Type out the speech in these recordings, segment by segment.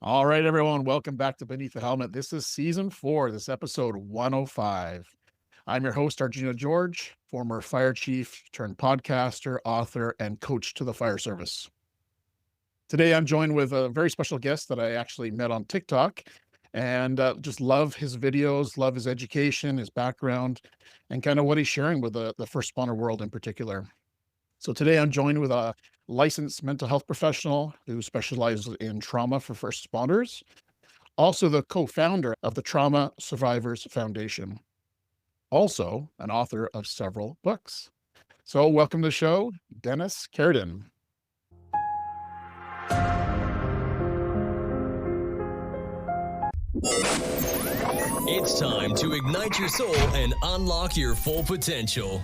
All right, everyone, welcome back to Beneath the Helmet. This is season 4, this episode 105. I'm your host, Arjuna George, former fire chief turned podcaster, author, and coach to the fire service. Today, I'm joined with a very special guest that I actually met on TikTok and just love his videos, love his education, his background, and kind of what he's sharing with the first responder world in particular. So today I'm joined with a licensed mental health professional who specializes in trauma for first responders, also the co-founder of the Trauma Survivors Foundation, also an author of several books. So welcome to the show, Dennis Carradin. It's time to ignite your soul and unlock your full potential.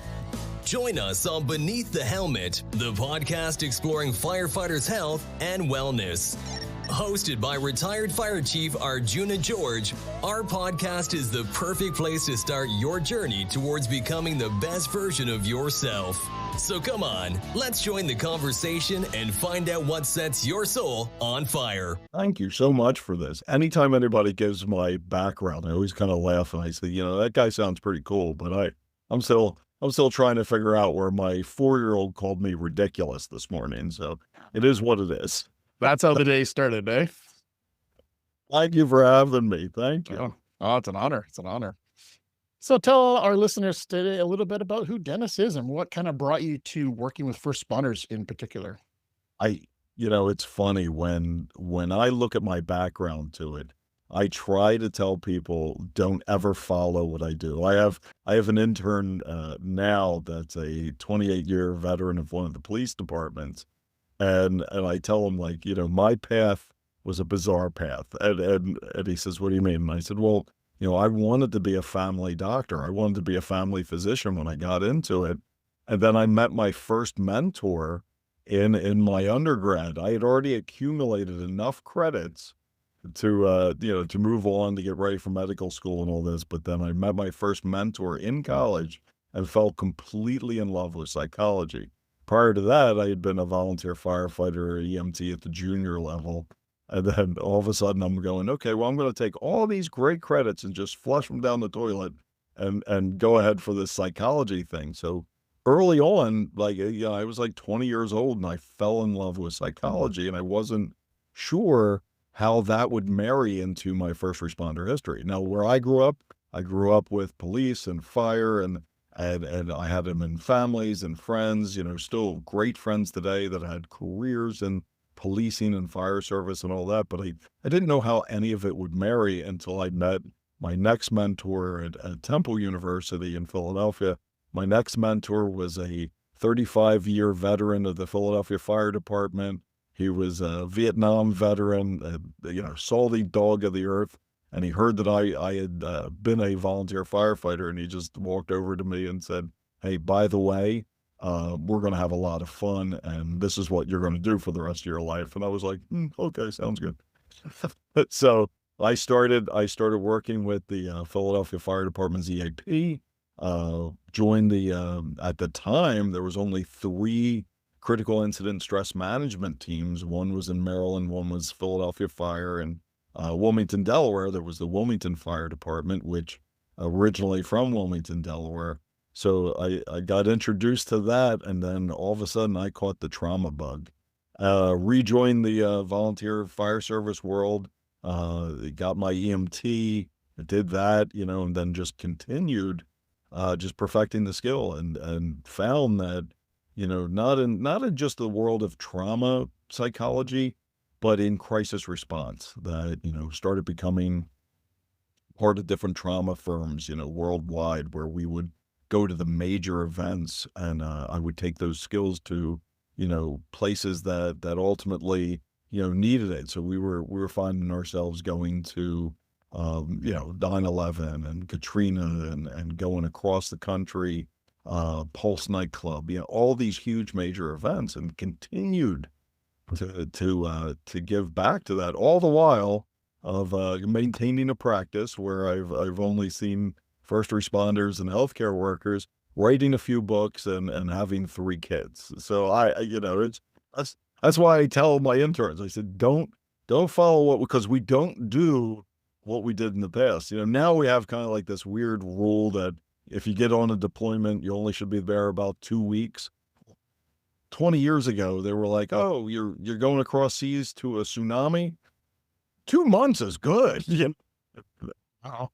Join us on Beneath the Helmet, the podcast exploring firefighters' health and wellness. Hosted by retired Fire Chief Arjuna George, our podcast is the perfect place to start your journey towards becoming the best version of yourself. So come on, let's join the conversation and find out what sets your soul on fire. Thank you so much for this. Anytime anybody gives my background, I always kind of laugh and I say, that guy sounds pretty cool, but I'm still trying to figure out where my 4-year-old called me ridiculous this morning. So it is what it is. That's how the day started, eh? Thank you for having me. Thank you. Oh, it's an honor. It's an honor. So tell our listeners today a little bit about who Dennis is and what kind of brought you to working with first responders in particular. It's funny when I look at my background to it, I try to tell people don't ever follow what I do. I have an intern now that's a 28-year veteran of one of the police departments. And I tell him, my path was a bizarre path. And he says, what do you mean? And I said, well, I wanted to be a family doctor. I wanted to be a family physician when I got into it. And then I met my first mentor in my undergrad. I had already accumulated enough credits to move on to get ready for medical school and all this. But then I met my first mentor in college and fell completely in love with psychology. Prior to that, I had been a volunteer firefighter or EMT at the junior level. And then all of a sudden I'm going, okay, well, I'm going to take all these great credits and just flush them down the toilet and go ahead for this psychology thing. So early on, I was like 20 years old and I fell in love with psychology and I wasn't sure how that would marry into my first responder history. Now, where I grew up with police and fire and I had them in families and friends, still great friends today that had careers in policing and fire service and all that. But I didn't know how any of it would marry until I met my next mentor at Temple University in Philadelphia. My next mentor was a 35-year veteran of the Philadelphia Fire Department. He was a Vietnam veteran, salty dog of the earth. And he heard that I had been a volunteer firefighter, and he just walked over to me and said, hey, by the way, we're going to have a lot of fun, and this is what you're going to do for the rest of your life. And I was like, okay, sounds good. So I started working with the Philadelphia Fire Department's EAP, joined at the time, there was only 3 critical incident stress management teams. One was in Maryland, one was Philadelphia Fire, and Wilmington, Delaware, there was the Wilmington Fire Department, which originally from Wilmington, Delaware. So I got introduced to that, and then all of a sudden I caught the trauma bug. Rejoined the volunteer fire service world, got my EMT, did that, and then just continued just perfecting the skill and found that, not in just the world of trauma psychology, but in crisis response that, started becoming part of different trauma firms, worldwide, where we would go to the major events and I would take those skills to, places that ultimately, needed it. So we were finding ourselves going to, 9/11 and Katrina and going across the country, Pulse nightclub, all these huge major events, and continued to give back to that, all the while of maintaining a practice where I've only seen first responders and healthcare workers, writing a few books and having 3 kids. So that's why I tell my interns, I said, don't Don't follow what, because we don't do what we did in the past. Now we have kind of like this weird rule that if you get on a deployment, you only should be there about 2 weeks. 20 years ago, they were like, "Oh, you're going across seas to a tsunami. 2 months is good." Oh,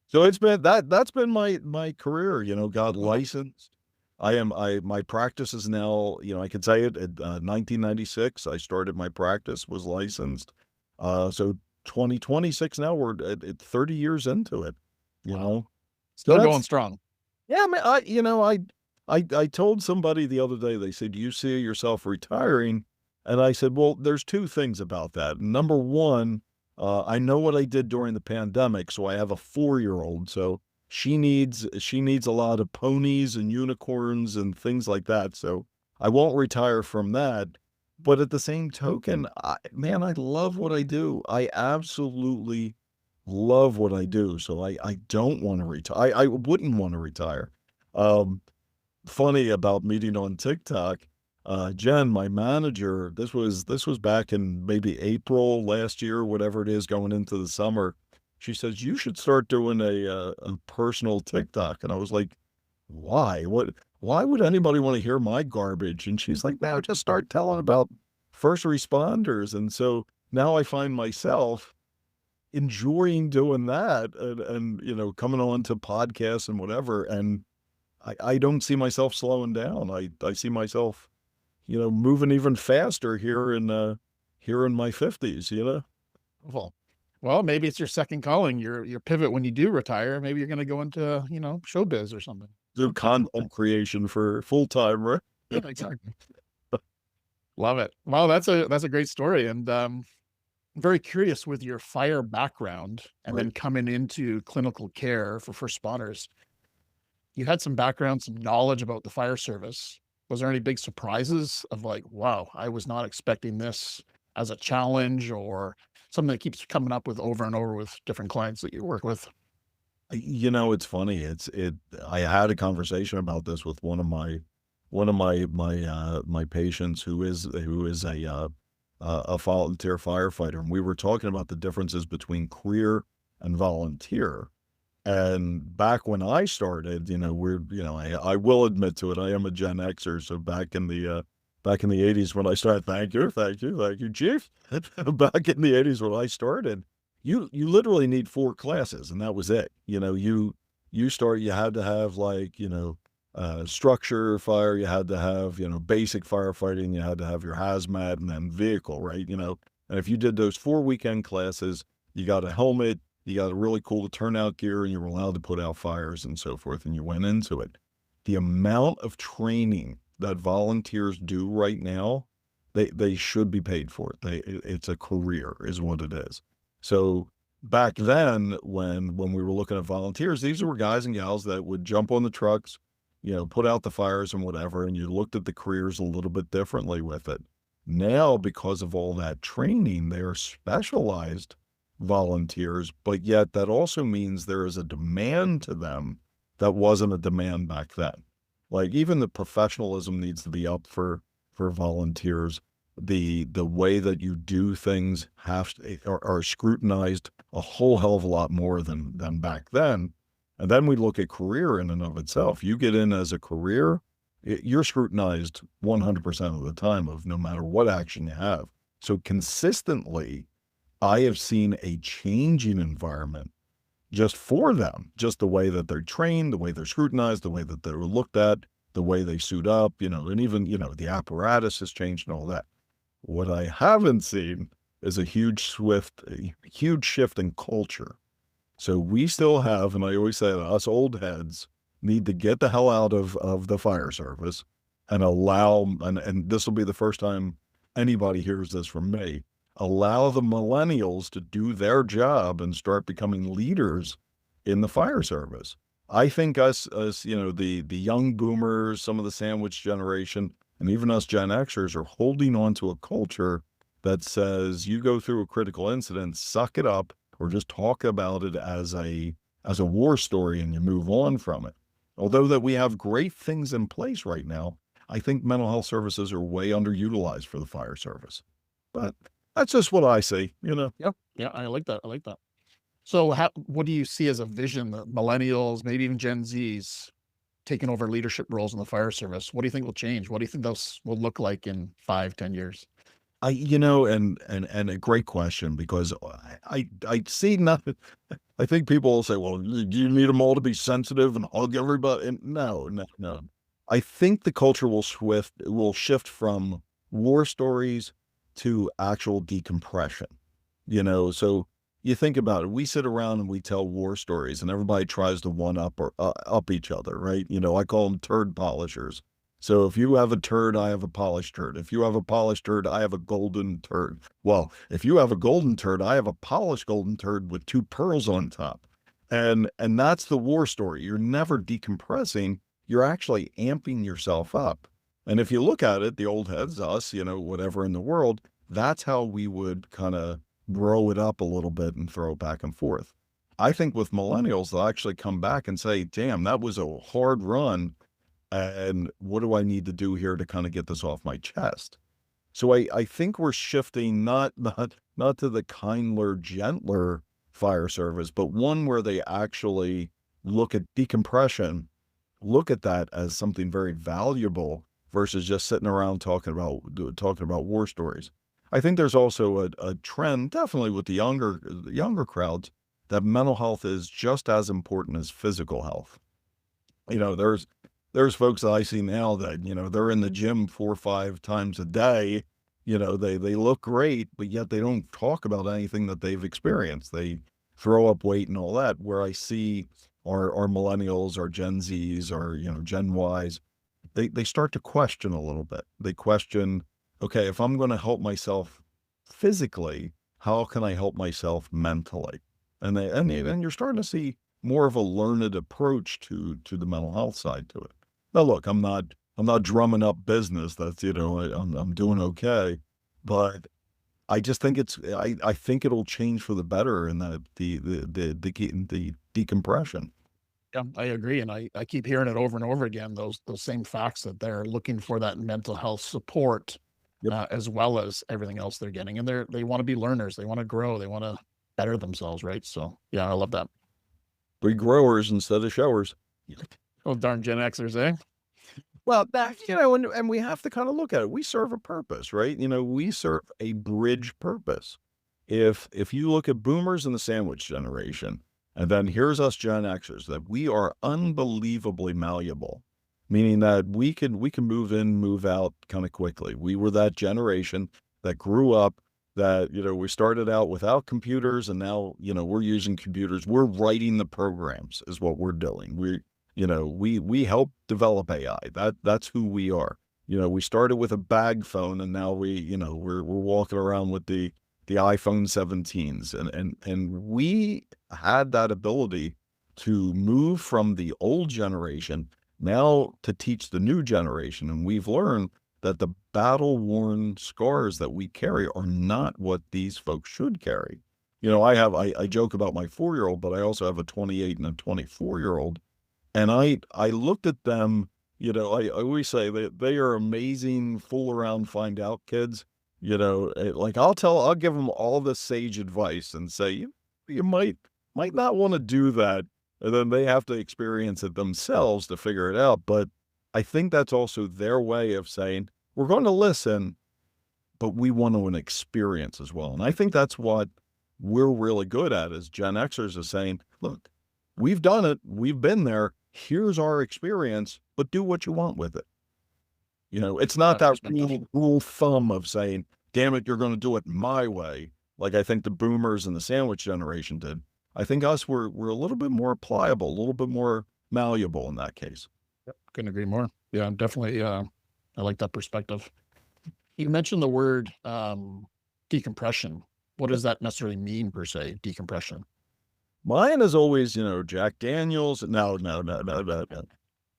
So it's been that's been my career. Got licensed. My practice is now, I can say it, at 1996, I started my practice, was licensed. So 2026 now, we're at 30 years into it, you wow. know? So Still going that's, strong. yeah, man, I told somebody the other day, they said, "Do you see yourself retiring?" And I said, "Well, there's two things about that. Number one, I know what I did during the pandemic, so I have a 4-year-old, so she needs a lot of ponies and unicorns and things like that, so I won't retire from that." But at the same token, man, I love what I do. I absolutely love what I do, so I don't wanna retire. I wouldn't wanna retire. Um, Funny about meeting on TikTok, Jen, my manager, this was back in maybe April last year, whatever it is, going into the summer. She says, "You should start doing a personal TikTok." And I was like, "Why? Why would anybody want to hear my garbage?" And she's like, "No, just start telling about first responders." And so now I find myself enjoying doing that, and coming on to podcasts and whatever. And I don't see myself slowing down. I see myself, moving even faster here in my 50s. Well, maybe it's your second calling, your pivot when you do retire. Maybe you're gonna go into, showbiz or something. Do content creation for full time, right? Yeah, exactly. Love it. Well, that's a great story, and, I'm very curious with your fire background and Right. then coming into clinical care for first responders. You had some background, some knowledge about the fire service. Was there any big surprises of like, wow, I was not expecting this as a challenge or something that keeps coming up with over and over with different clients that you work with? It's funny. I had a conversation about this with one of my patients who is a volunteer firefighter, and we were talking about the differences between career and volunteer. And back when I started, I will admit to it, I am a Gen Xer. So back in the 80s when I started, thank you, Chief. Back in the 80s when I started, you literally need 4 classes, and that was it. You had to have, like, structure fire, you had to have, basic firefighting, you had to have your hazmat, and then vehicle, right? And if you did those 4 weekend classes, you got a helmet, you got a really cool turnout gear, and you were allowed to put out fires and so forth, and you went into it. The amount of training that volunteers do right now, they should be paid for it. It's a career is what it is. So back then, when we were looking at volunteers, these were guys and gals that would jump on the trucks, put out the fires and whatever, and you looked at the careers a little bit differently with it. Now, because of all that training, they are specialized volunteers, but yet that also means there is a demand to them that wasn't a demand back then. Like, even the professionalism needs to be up for volunteers. The way that you do things are scrutinized a whole hell of a lot more than back then. And then we look at career in and of itself. You get in as a career, you're scrutinized 100% of the time, of no matter what action you have. So consistently, I have seen a changing environment just for them, just the way that they're trained, the way they're scrutinized, the way that they're looked at, the way they suit up, and even, the apparatus has changed and all that. What I haven't seen is a huge shift in culture. So we still have, and I always say that us old heads need to get the hell out of the fire service and and this will be the first time anybody hears this from me, allow the millennials to do their job and start becoming leaders in the fire service. I think us, the young boomers, some of the sandwich generation, and even us Gen Xers are holding on to a culture that says you go through a critical incident, suck it up, or just talk about it as a war story and you move on from it. Although that we have great things in place right now, I think mental health services are way underutilized for the fire service. But That's just what I see, you know. Yep. Yeah, I like that. I like that. So, what do you see as a vision that millennials, maybe even Gen Zs, taking over leadership roles in the fire service? What do you think will change? What do you think those will look like in 5, 10 years? And a great question, because I see nothing. I think people will say, well, do you need them all to be sensitive and hug everybody? And no, no, no. I think the culture will shift from war stories to actual decompression. So you think about it. We sit around and we tell war stories, and everybody tries to one up or up each other, right? I call them turd polishers. So if you have a turd, I have a polished turd. If you have a polished turd, I have a golden turd. Well, if you have a golden turd, I have a polished golden turd with 2 pearls on top. And that's the war story. You're never decompressing. You're actually amping yourself up. And if you look at it, the old heads, us, whatever in the world, that's how we would kind of grow it up a little bit and throw it back and forth. I think with millennials, they'll actually come back and say, damn, that was a hard run. And what do I need to do here to kind of get this off my chest? So I think we're shifting not to the kindler, gentler fire service, but one where they actually look at decompression, look at that as something very valuable versus just sitting around talking about war stories. I think there's also a trend, definitely with the younger crowds, that mental health is just as important as physical health. There's folks that I see now that, they're in the gym 4 or 5 times a day. They look great, but yet they don't talk about anything that they've experienced. They throw up weight and all that, where I see our millennials, our Gen Zs, or, Gen Ys, they start to question a little bit. They question, okay, if I'm going to help myself physically, how can I help myself mentally? And you're starting to see more of a learned approach to the mental health side to it. Now, look, I'm not drumming up business. That's, I'm doing okay, but I just think I think it'll change for the better in that the decompression. Yeah, I agree, and I keep hearing it over and over again. Those same facts that they're looking for that mental health support, Yep. as well as everything else they're getting, and they want to be learners. They want to grow. They want to better themselves, right? So yeah, I love that. Be growers instead of showers. Oh, darn Gen Xers, eh? Well, and we have to kind of look at it. We serve a purpose, right? We serve a bridge purpose. If you look at boomers and the sandwich generation, and then here's us Gen Xers, that we are unbelievably malleable, meaning that we can move in, move out kind of quickly. We were that generation that grew up that, we started out without computers, and now, we're using computers. We're writing the programs is what we're doing. We help develop AI. That's who we are. We started with a bag phone, and now we're walking around with the iPhone 17s, and we had that ability to move from the old generation now to teach the new generation. And we've learned that the battle-worn scars that we carry are not what these folks should carry. I joke about my 4-year-old, but I also have a 28 and a 24-year-old. And I looked at them, I always say that they are amazing, fool around, find out kids. Like I'll give them all the sage advice and say, you might not want to do that. And then they have to experience it themselves to figure it out. But I think that's also their way of saying, we're going to listen, but we want to experience as well. And I think that's what we're really good at as Gen Xers, is saying, look, we've done it. We've been there. Here's our experience, but do what you want with it. It's not that rule thumb of saying, damn it, you're going to do it my way, like I think the boomers and the sandwich generation did. I think we're a little bit more pliable, a little bit more malleable in that case. Yep, couldn't agree more. Yeah, definitely. I like that perspective. You mentioned the word decompression. What does that necessarily mean per se, decompression? Mine is always, Jack Daniels. No.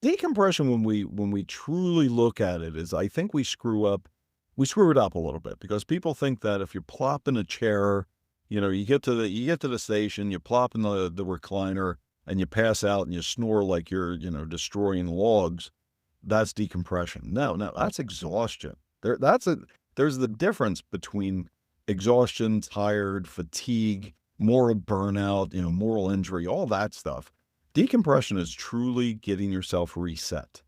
Decompression, when we truly look at it, is I think we screw it up a little bit, because people think that if you plop in a chair, you get to the station, you plop in the recliner, and you pass out and you snore like you're, destroying logs. That's decompression. No, that's exhaustion. There's the difference between exhaustion, tired, fatigue, moral burnout, moral injury, all that stuff. Decompression is truly getting yourself reset.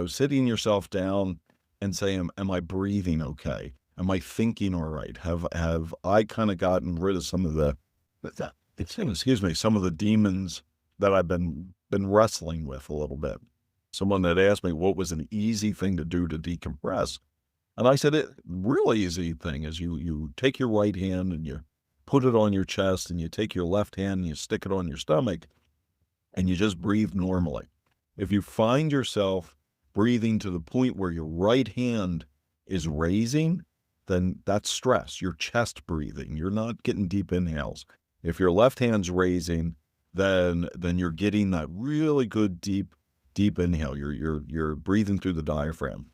Sitting yourself down and saying, am I breathing okay? Am I thinking all right? Have I kind of gotten rid of some of some of the demons that I've been wrestling with a little bit? Someone that asked me what was an easy thing to do to decompress. And I said, really easy thing is you take your right hand and you put it on your chest, and you take your left hand and you stick it on your stomach, and you just breathe normally. If you find yourself breathing to the point where your right hand is raising, then that's stress. Your chest breathing. You're not getting deep inhales. If your left hand's raising, then you're getting that really good deep inhale. You're breathing through the diaphragm.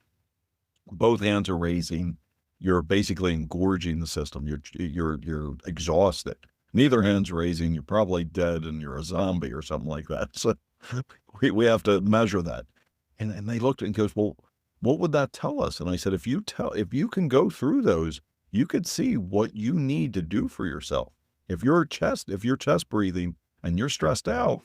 Both hands are raising. You're basically engorging the system. You're exhausted. Neither hand's raising. You're probably dead and you're a zombie or something like that. So we have to measure that. And they looked and goes, well, what would that tell us? And I said, if you can go through those, you could see what you need to do for yourself. If you're chest breathing and you're stressed out,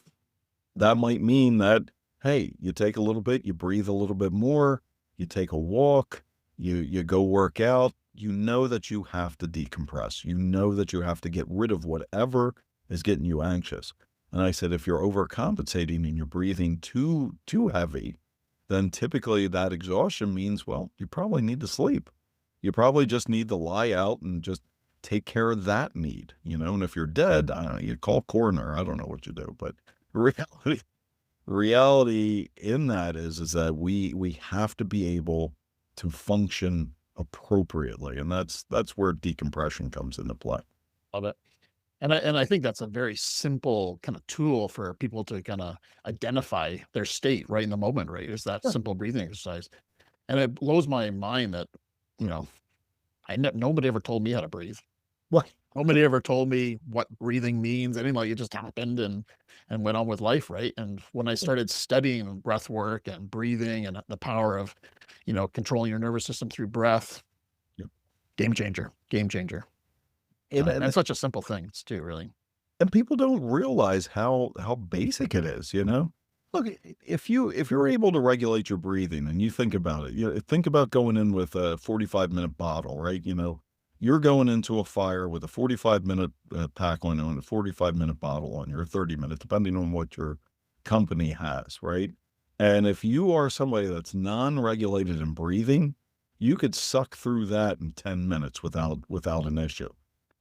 that might mean that, hey, you take a little bit, you breathe a little bit more, you take a walk, you go work out. You know that you have to decompress. You know that you have to get rid of whatever is getting you anxious. And I said, if you're overcompensating and you're breathing too heavy, then typically that exhaustion means, well, you probably need to sleep. You probably just need to lie out and just take care of that need, and if you're dead, I don't know, you call coroner. I don't know what you do, but reality in that is that we have to be able to function appropriately. And that's where decompression comes into play. Love it. And I think that's a very simple kind of tool for people to kind of identify their state right in the moment, right? Is that simple breathing exercise. And it blows my mind that, nobody ever told me how to breathe. What? Nobody ever told me what breathing means. Anything like it just happened and went on with life, right? And when I started studying breath work and breathing and the power of, controlling your nervous system through breath, Yep. Game changer. And such a simple thing too, really. And people don't realize how basic it is, Look, if you're able to regulate your breathing and you think about it, think about going in with a 45-minute bottle, right? You're going into a fire with a 45-minute pack on and a 45-minute bottle on you, or 30-minute, depending on what your company has, right? And if you are somebody that's non-regulated in breathing, you could suck through that in 10 minutes without an issue.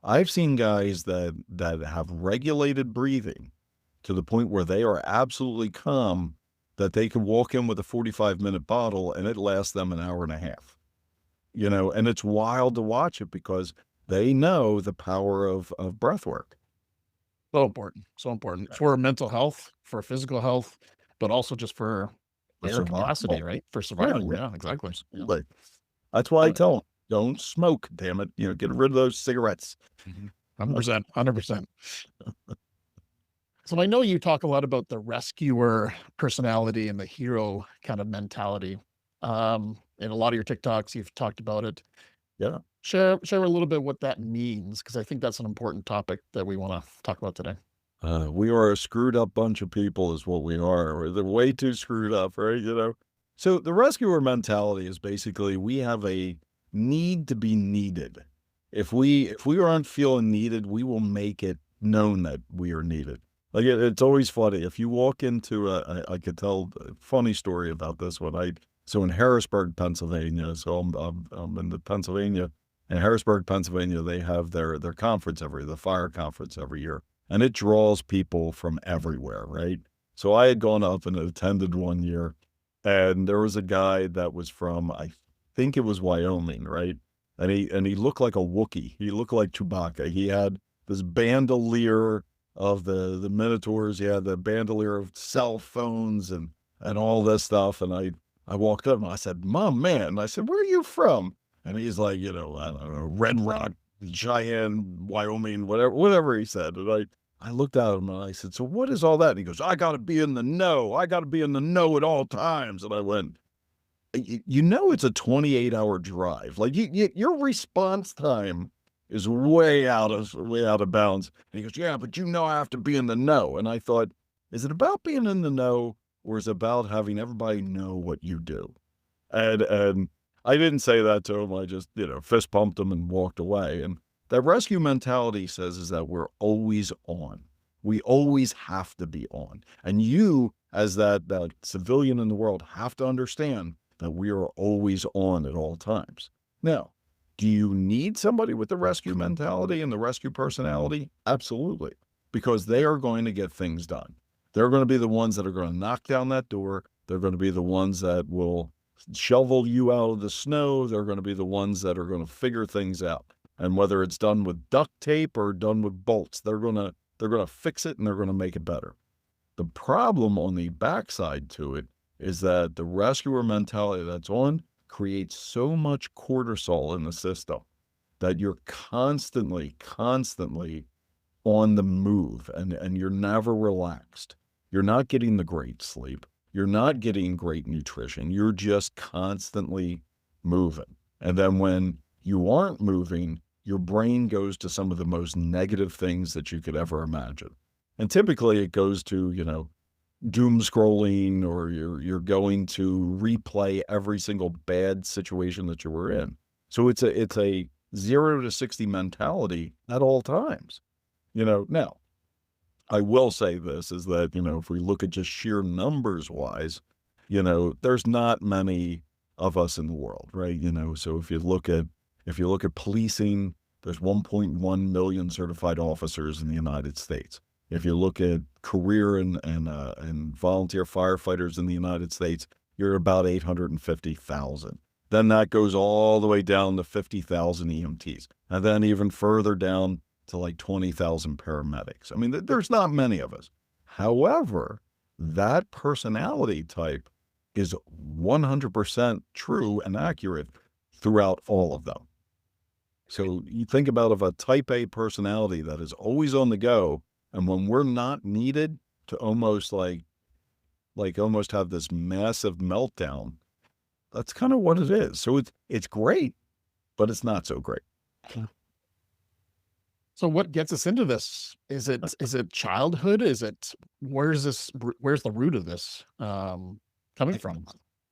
I've seen guys that have regulated breathing to the point where they are absolutely calm, that they can walk in with a 45-minute bottle and it lasts them an hour and a half. And it's wild to watch it because they know the power of breath work. So important. So important for mental health, for physical health, but also just for air capacity, right? For survival. Yeah, exactly. Yeah. That's why I tell them, don't smoke, damn it. Get rid of those cigarettes. 100%. So I know you talk a lot about the rescuer personality and the hero kind of mentality. In a lot of your TikToks, you've talked about it. Yeah. Share a little bit what that means, because I think that's an important topic that we want to talk about today. We are a screwed up bunch of people is what we are. We're way too screwed up, right? So the rescuer mentality is basically we have a need to be needed. If we aren't feeling needed, we will make it known that we are needed. Like it's always funny. If you walk into I could tell a funny story about this one. So in Harrisburg, Pennsylvania, so I'm in the Pennsylvania, in Harrisburg, Pennsylvania, they have their conference the fire conference every year. And it draws people from everywhere, right? So I had gone up and attended one year, and there was a guy that was from, I think it was Wyoming, right? And he looked like a Wookiee. He looked like Chewbacca. He had this bandolier of the Minotaurs. He had the bandolier of cell phones and all this stuff. And I walked up and I said, "Mom, man," I said, "where are you from?" And he's like, I don't know, Red Rock, Cheyenne, Wyoming, whatever he said. And I looked at him and I said, "So what is all that?" And he goes, "I got to be in the know. I got to be in the know at all times." And I went, it's a 28-hour drive. Like your response time is way out of bounds. And he goes, yeah, but I have to be in the know. And I thought, is it about being in the know, or is it about having everybody know what you do? And I didn't say that to him. I just, fist pumped him and walked away. And that rescue mentality says is that we're always on. We always have to be on. And you, as that civilian in the world, have to understand that we are always on at all times. Now, do you need somebody with the rescue mentality and the rescue personality? Absolutely, because they are going to get things done. They're going to be the ones that are going to knock down that door. They're going to be the ones that will shovel you out of the snow. They're going to be the ones that are going to figure things out. And whether it's done with duct tape or done with bolts, they're going to fix it and they're going to make it better. The problem on the backside to it is that the rescuer mentality that's on creates so much cortisol in the system that you're constantly on the move and you're never relaxed. You're not getting the great sleep. You're not getting great nutrition. You're just constantly moving. And then when you aren't moving, your brain goes to some of the most negative things that you could ever imagine. And typically it goes to, doom scrolling, or you're going to replay every single bad situation that you were in. So it's a 0 to 60 mentality at all times. Now, I will say this is that, if we look at just sheer numbers wise, there's not many of us in the world, right? So if you look at policing, there's 1.1 million certified officers in the United States. If you look at career and volunteer firefighters in the United States, you're about 850,000. Then that goes all the way down to 50,000 EMTs, and then even further down to like 20,000 paramedics. I mean, there's not many of us. However, that personality type is 100% true and accurate throughout all of them. So you think about a type A personality that is always on the go, and when we're not needed, to almost almost have this massive meltdown. That's kind of what it is. So it's great, but it's not so great. So what gets us into this? Is it childhood? Where's the root of this coming from?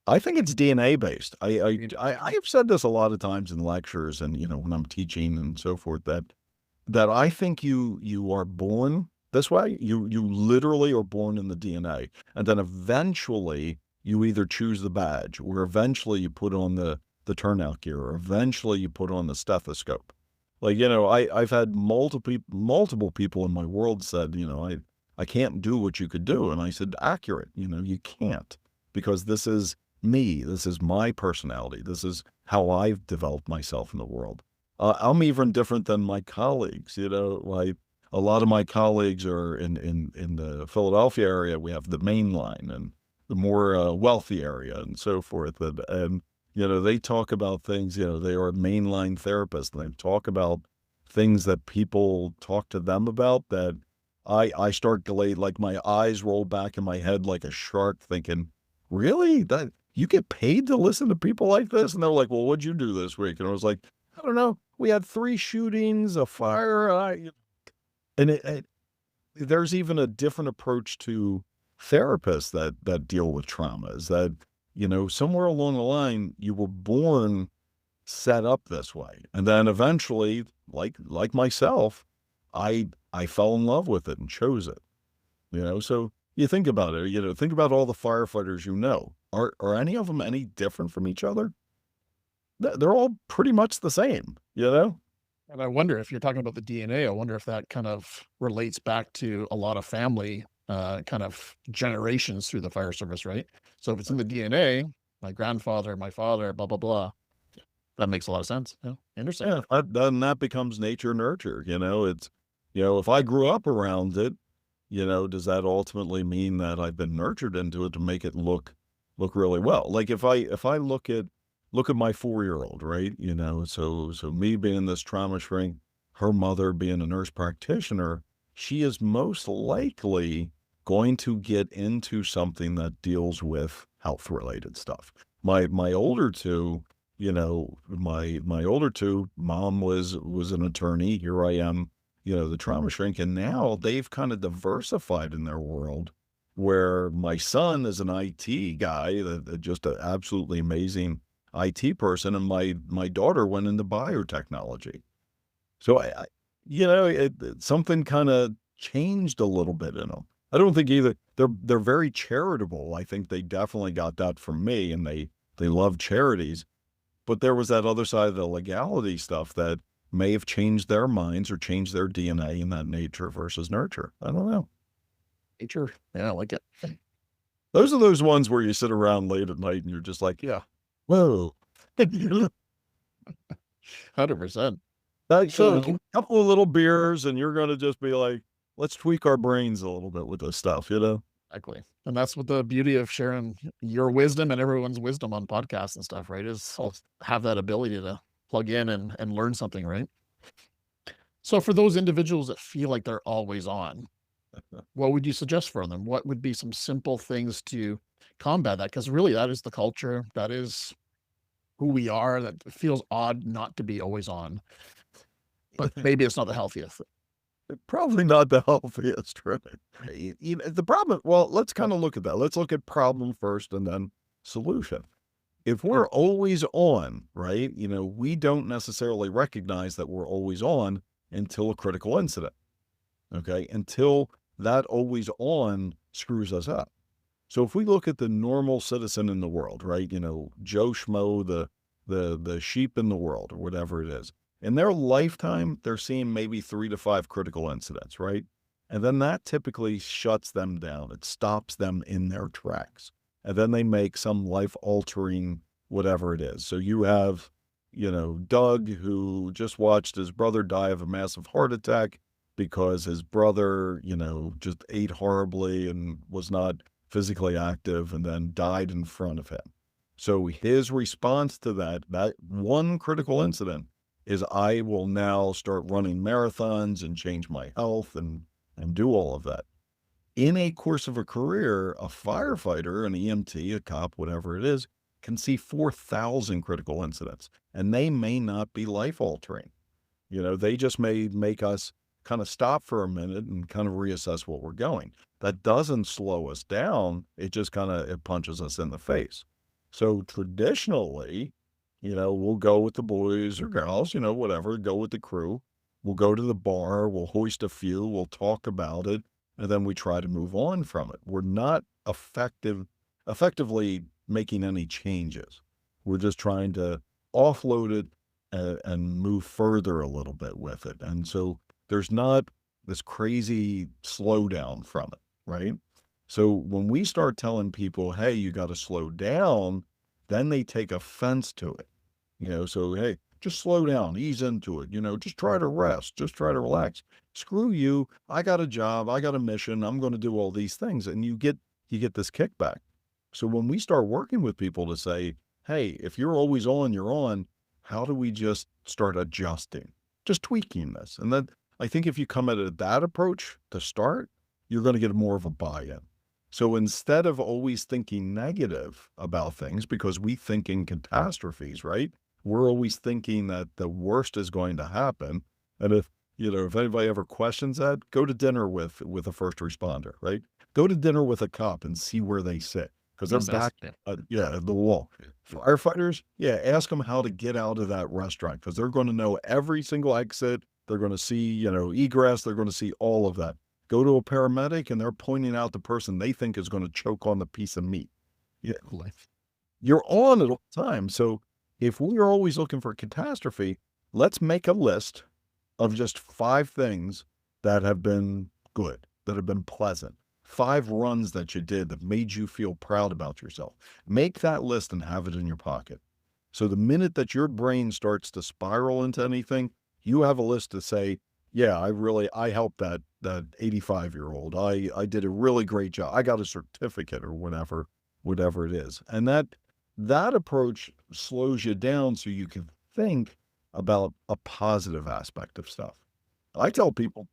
I think it's DNA based. I have said this a lot of times in lectures and, when I'm teaching and so forth, that I think you are born this way. You literally are born in the DNA. And then eventually you either choose the badge, or eventually you put on the turnout gear, or eventually you put on the stethoscope. I've had multiple people in my world said, I can't do what you could do. And I said, accurate, you can't, because this is me. This is my personality. This is how I've developed myself in the world. I'm even different than my colleagues. A lot of my colleagues are in the Philadelphia area. We have the main line and the more wealthy area and so forth. And they talk about things, they are mainline therapists, and they talk about things that people talk to them about that I start delayed, like my eyes roll back in my head like a shark, thinking, really? That you get paid to listen to people like this? And they're like, well, what'd you do this week? And I was like, I don't know. We had 3 shootings, a fire. There's even a different approach to therapists that deal with trauma, is that, somewhere along the line, you were born set up this way. And then eventually, like myself, I fell in love with it and chose it. So you think about it, think about all the firefighters Are any of them any different from each other? They're all pretty much the same, And I wonder, if you're talking about the DNA, I wonder if that kind of relates back to a lot of family kind of generations through the fire service, right? So if it's in the DNA, my grandfather, my father, blah, blah, blah, that makes a lot of sense. Yeah. Interesting. Yeah, then that becomes nature nurture. It's, if I grew up around it, does that ultimately mean that I've been nurtured into it to make it look really well? Like if I look at my 4-year-old, right? So me being this trauma shrink, her mother being a nurse practitioner, she is most likely going to get into something that deals with health related stuff. My older two, my older two, mom was an attorney. Here I am, the trauma shrink. And now they've kind of diversified in their world, where my son is an IT guy, just an absolutely amazing IT person. And my daughter went into biotechnology. So something kind of changed a little bit in them. I don't think either. They're very charitable. I think they definitely got that from me, and they love charities. But there was that other side of the legality stuff that may have changed their minds or changed their DNA in that nature versus nurture. I don't know. Nature. Yeah, I like it. Those are those ones where you sit around late at night and you're just like, Yeah, whoa. 100%. So a couple of little beers and you're going to just be like, let's tweak our brains a little bit with this stuff, Exactly. And that's what the beauty of sharing your wisdom and everyone's wisdom on podcasts and stuff, right? Is have that ability to plug in and learn something, right? So for those individuals that feel like they're always on, what would you suggest for them? What would be some simple things to combat that? Because really that is the culture. That is who we are. That feels odd not to be always on. But maybe it's not the healthiest. Probably not the healthiest, right? The problem, well, let's kind of look at that. Let's look at problem first and then solution. If we're always on, right, we don't necessarily recognize that we're always on until a critical incident, okay? Until that always on screws us up. So if we look at the normal citizen in the world, right, Joe Schmo, the sheep in the world, or whatever it is, in their lifetime, they're seeing maybe 3 to 5 critical incidents, right? And then that typically shuts them down. It stops them in their tracks. And then they make some life-altering whatever it is. So you have, Doug, who just watched his brother die of a massive heart attack because his brother, just ate horribly and was not physically active and then died in front of him. So his response to that one critical incident is, I will now start running marathons and change my health and do all of that. In a course of a career, a firefighter, an EMT, a cop, whatever it is, can see 4,000 critical incidents, and they may not be life-altering. They just may make us kind of stop for a minute and kind of reassess what we're going. That doesn't slow us down. It just it punches us in the face. So traditionally, we'll go with the boys or girls, whatever, go with the crew. We'll go to the bar, we'll hoist a few, we'll talk about it, and then we try to move on from it. We're not effectively making any changes. We're just trying to offload it and move further a little bit with it. And so there's not this crazy slowdown from it, right? So when we start telling people, hey, you got to slow down, then they take offense to it. So, hey, just slow down, ease into it, just try to rest, just try to relax. Screw you. I got a job. I got a mission. I'm going to do all these things. And you get this kickback. So when we start working with people to say, hey, if you're always on, you're on, how do we just start adjusting, just tweaking this? And then I think if you come at that approach to start, you're going to get more of a buy-in. So instead of always thinking negative about things, because we think in catastrophes, right? We're always thinking that the worst is going to happen. And if anybody ever questions that, go to dinner with a first responder, right? Go to dinner with a cop and see where they sit, because they're back at the wall. Firefighters, ask them how to get out of that restaurant, because they're going to know every single exit. They're going to see, egress. They're going to see all of that. Go to a paramedic and they're pointing out the person they think is going to choke on the piece of meat. Yeah. You're on it all the time. So if we're always looking for catastrophe, let's make a list of just 5 things that have been good, that have been pleasant. 5 runs that you did that made you feel proud about yourself. Make that list and have it in your pocket. So the minute that your brain starts to spiral into anything, you have a list to say, yeah, I helped that 85-year-old. I did a really great job. I got a certificate or whatever it is. And that approach slows you down so you can think about a positive aspect of stuff. I tell people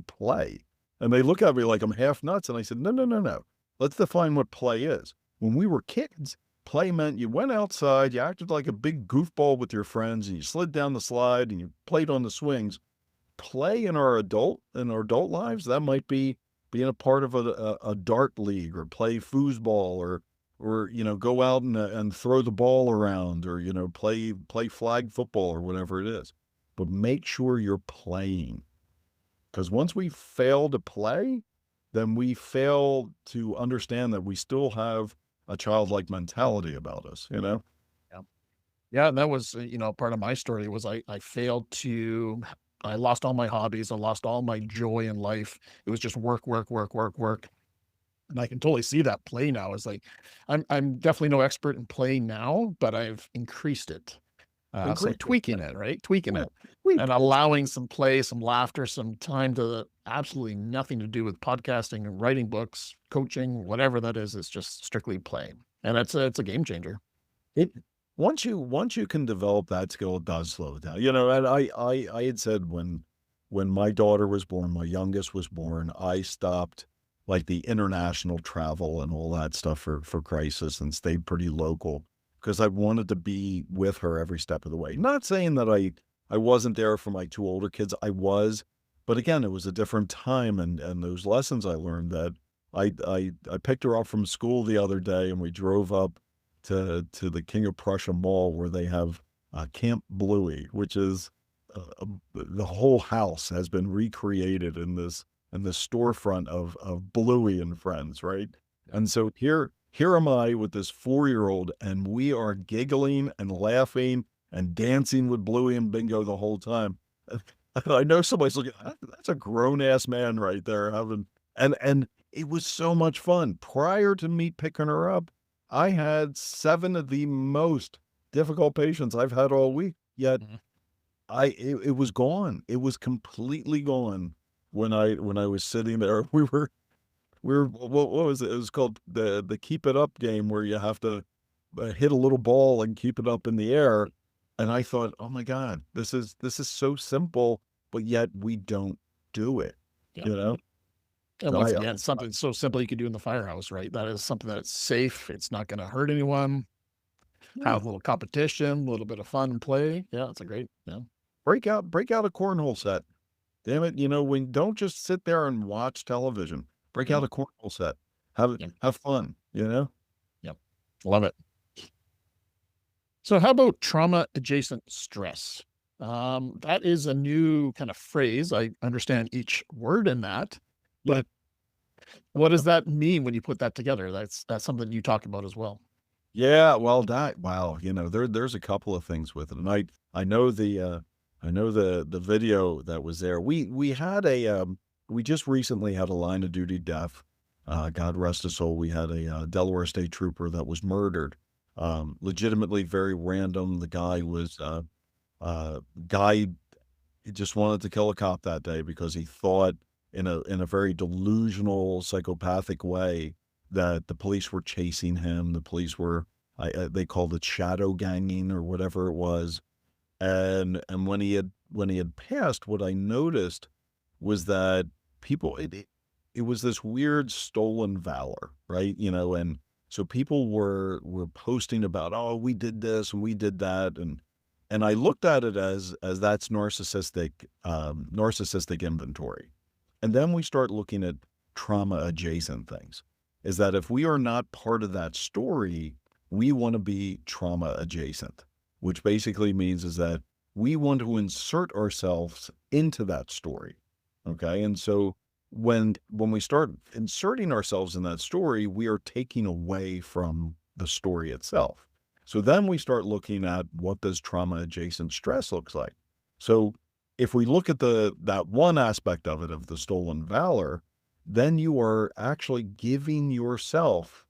play, and they look at me like I'm half nuts. And I said, no. Let's define what play is. When we were kids, Play meant you went outside, you acted like a big goofball with your friends, and you slid down the slide and you played on the swings. Play in our adult lives, that might be being a part of a dart league, or play foosball, or go out and throw the ball around, or play flag football or whatever it is. But make sure you're playing, because once we fail to play, then we fail to understand that we still have a childlike mentality about us, you know? Yeah. Yeah, and that was, part of my story was I failed to I lost all my hobbies, I lost all my joy in life. It was just work, work, work, work, work. And I can totally see that play now. Is like I'm definitely no expert in play now, but I've increased it. So Increase it. tweaking it, right? Tweaking Yeah. it We and allowing some play, some laughter, some time to absolutely nothing to do with podcasting and writing books, coaching, whatever that is. It's just strictly play. And it's a game changer. it once you can develop that skill, it does slow it down. And I had said when my daughter was born, my youngest was born, I stopped like the international travel and all that stuff for crisis, and stayed pretty local, because I wanted to be with her every step of the way. Not saying that I wasn't there for my two older kids. I was, but again, it was a different time, and those lessons I learned, that I picked her up from school the other day, and we drove up to the King of Prussia Mall, where they have Camp Bluey, which is the whole house has been recreated in this storefront of Bluey and Friends, right? And so here am I with this 4-year-old, and we are giggling and laughing and dancing with Bluey and Bingo the whole time. I know somebody's looking, that's a grown ass man right there having, and it was so much fun. Prior to me picking her up, I had 7 of the most difficult patients I've had all week. Yet Mhm. it was gone. It was completely gone when I was sitting there. We were what was it? It was called the keep it up game, where you have to hit a little ball and keep it up in the air. And I thought, oh my God, this is so simple, but yet we don't do it. Yeah. You know? And So once again, something so simple you could do in the firehouse, right? That is something that's safe. It's not going to hurt anyone. yeah, Have a little competition, a little bit of fun and play. Yeah, it's a great. Yeah. break out a cornhole set. Damn it, when don't just sit there and watch television. Break Mhm. out a cornhole set. Have Yeah. have fun, you know? Yep. Love it. So, how about trauma adjacent stress? That is a new kind of phrase. I understand each word in that, Yeah. but what does that mean when you put that together? That's something you talk about as well. Yeah, well, wow, there's a couple of things with it. And I know the video that was there. We just recently had a line of duty death. God rest his soul. We had a Delaware State trooper that was murdered. Legitimately very random. The guy he just wanted to kill a cop that day because he thought, in a very delusional, psychopathic way, that the police were chasing him. The police were, they called it shadow ganging or whatever it was. And when he had passed, what I noticed was that people, it was this weird stolen valor, right? And so people were posting about, oh, we did this and we did that, and I looked at it as that's narcissistic inventory. And then we start looking at trauma adjacent things. Is that if we are not part of that story, we want to be trauma adjacent, which basically means is that we want to insert ourselves into that story. Okay. And so when we start inserting ourselves in that story, we are taking away from the story itself. So then we start looking at what does trauma adjacent stress looks like. So if we look at that one aspect of it, of the stolen valor, then you are actually giving yourself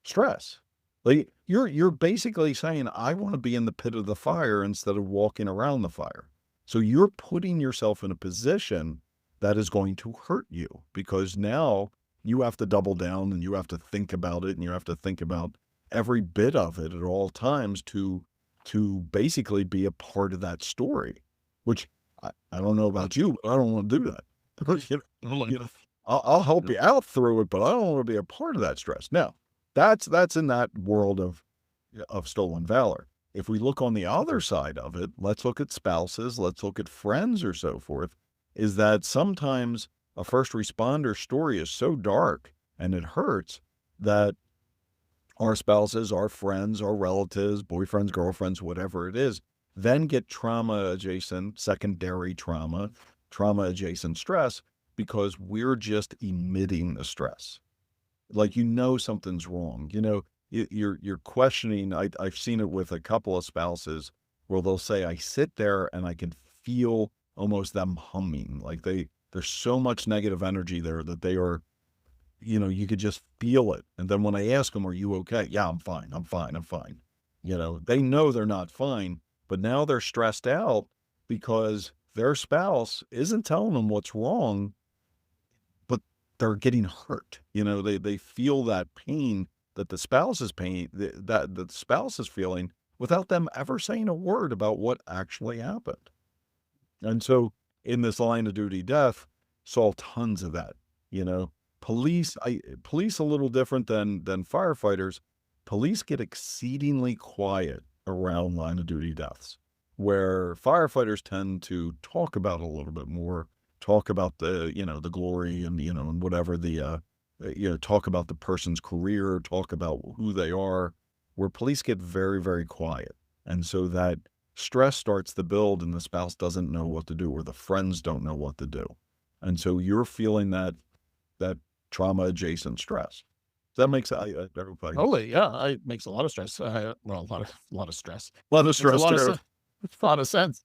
stress. Like you're basically saying, I want to be in the pit of the fire instead of walking around the fire. So you're putting yourself in a position that is going to hurt you, because now you have to double down and you have to think about it, and you have to think about every bit of it at all times to basically be a part of that story, which I don't know about you, but I don't want to do that. You know, I'll help you out through it, but I don't want to be a part of that stress. Now, that's in that world of of stolen valor. If we look on the other side of it, let's look at spouses, let's look at friends or so forth, is that sometimes a first responder story is so dark and it hurts that our spouses, our friends, our relatives, boyfriends, girlfriends, whatever it is, then get trauma adjacent, secondary trauma, trauma adjacent stress because we're just emitting the stress. Like, something's wrong. You're questioning. I've seen it with a couple of spouses where they'll say, I sit there and I can feel almost them humming. Like there's so much negative energy there that they are, you could just feel it. And then when I ask them, are you okay? Yeah, I'm fine. I'm fine. I'm fine. They know they're not fine, but now they're stressed out because their spouse isn't telling them what's wrong, but they're getting hurt. They feel that pain that the spouse is that the spouse is feeling without them ever saying a word about what actually happened. And so in this line of duty death, saw tons of that. Police a little different than firefighters. Police get exceedingly quiet around line of duty deaths, where firefighters tend to talk about it a little bit more, talk about the glory and and whatever talk about the person's career, talk about who they are, where police get very, very quiet. And so that stress starts to build and the spouse doesn't know what to do, or the friends don't know what to do. And so you're feeling that trauma adjacent stress. That makes everybody. Totally, yeah. It makes a lot of stress. Well, a lot of stress. A lot of Makes stress there. a lot of sense.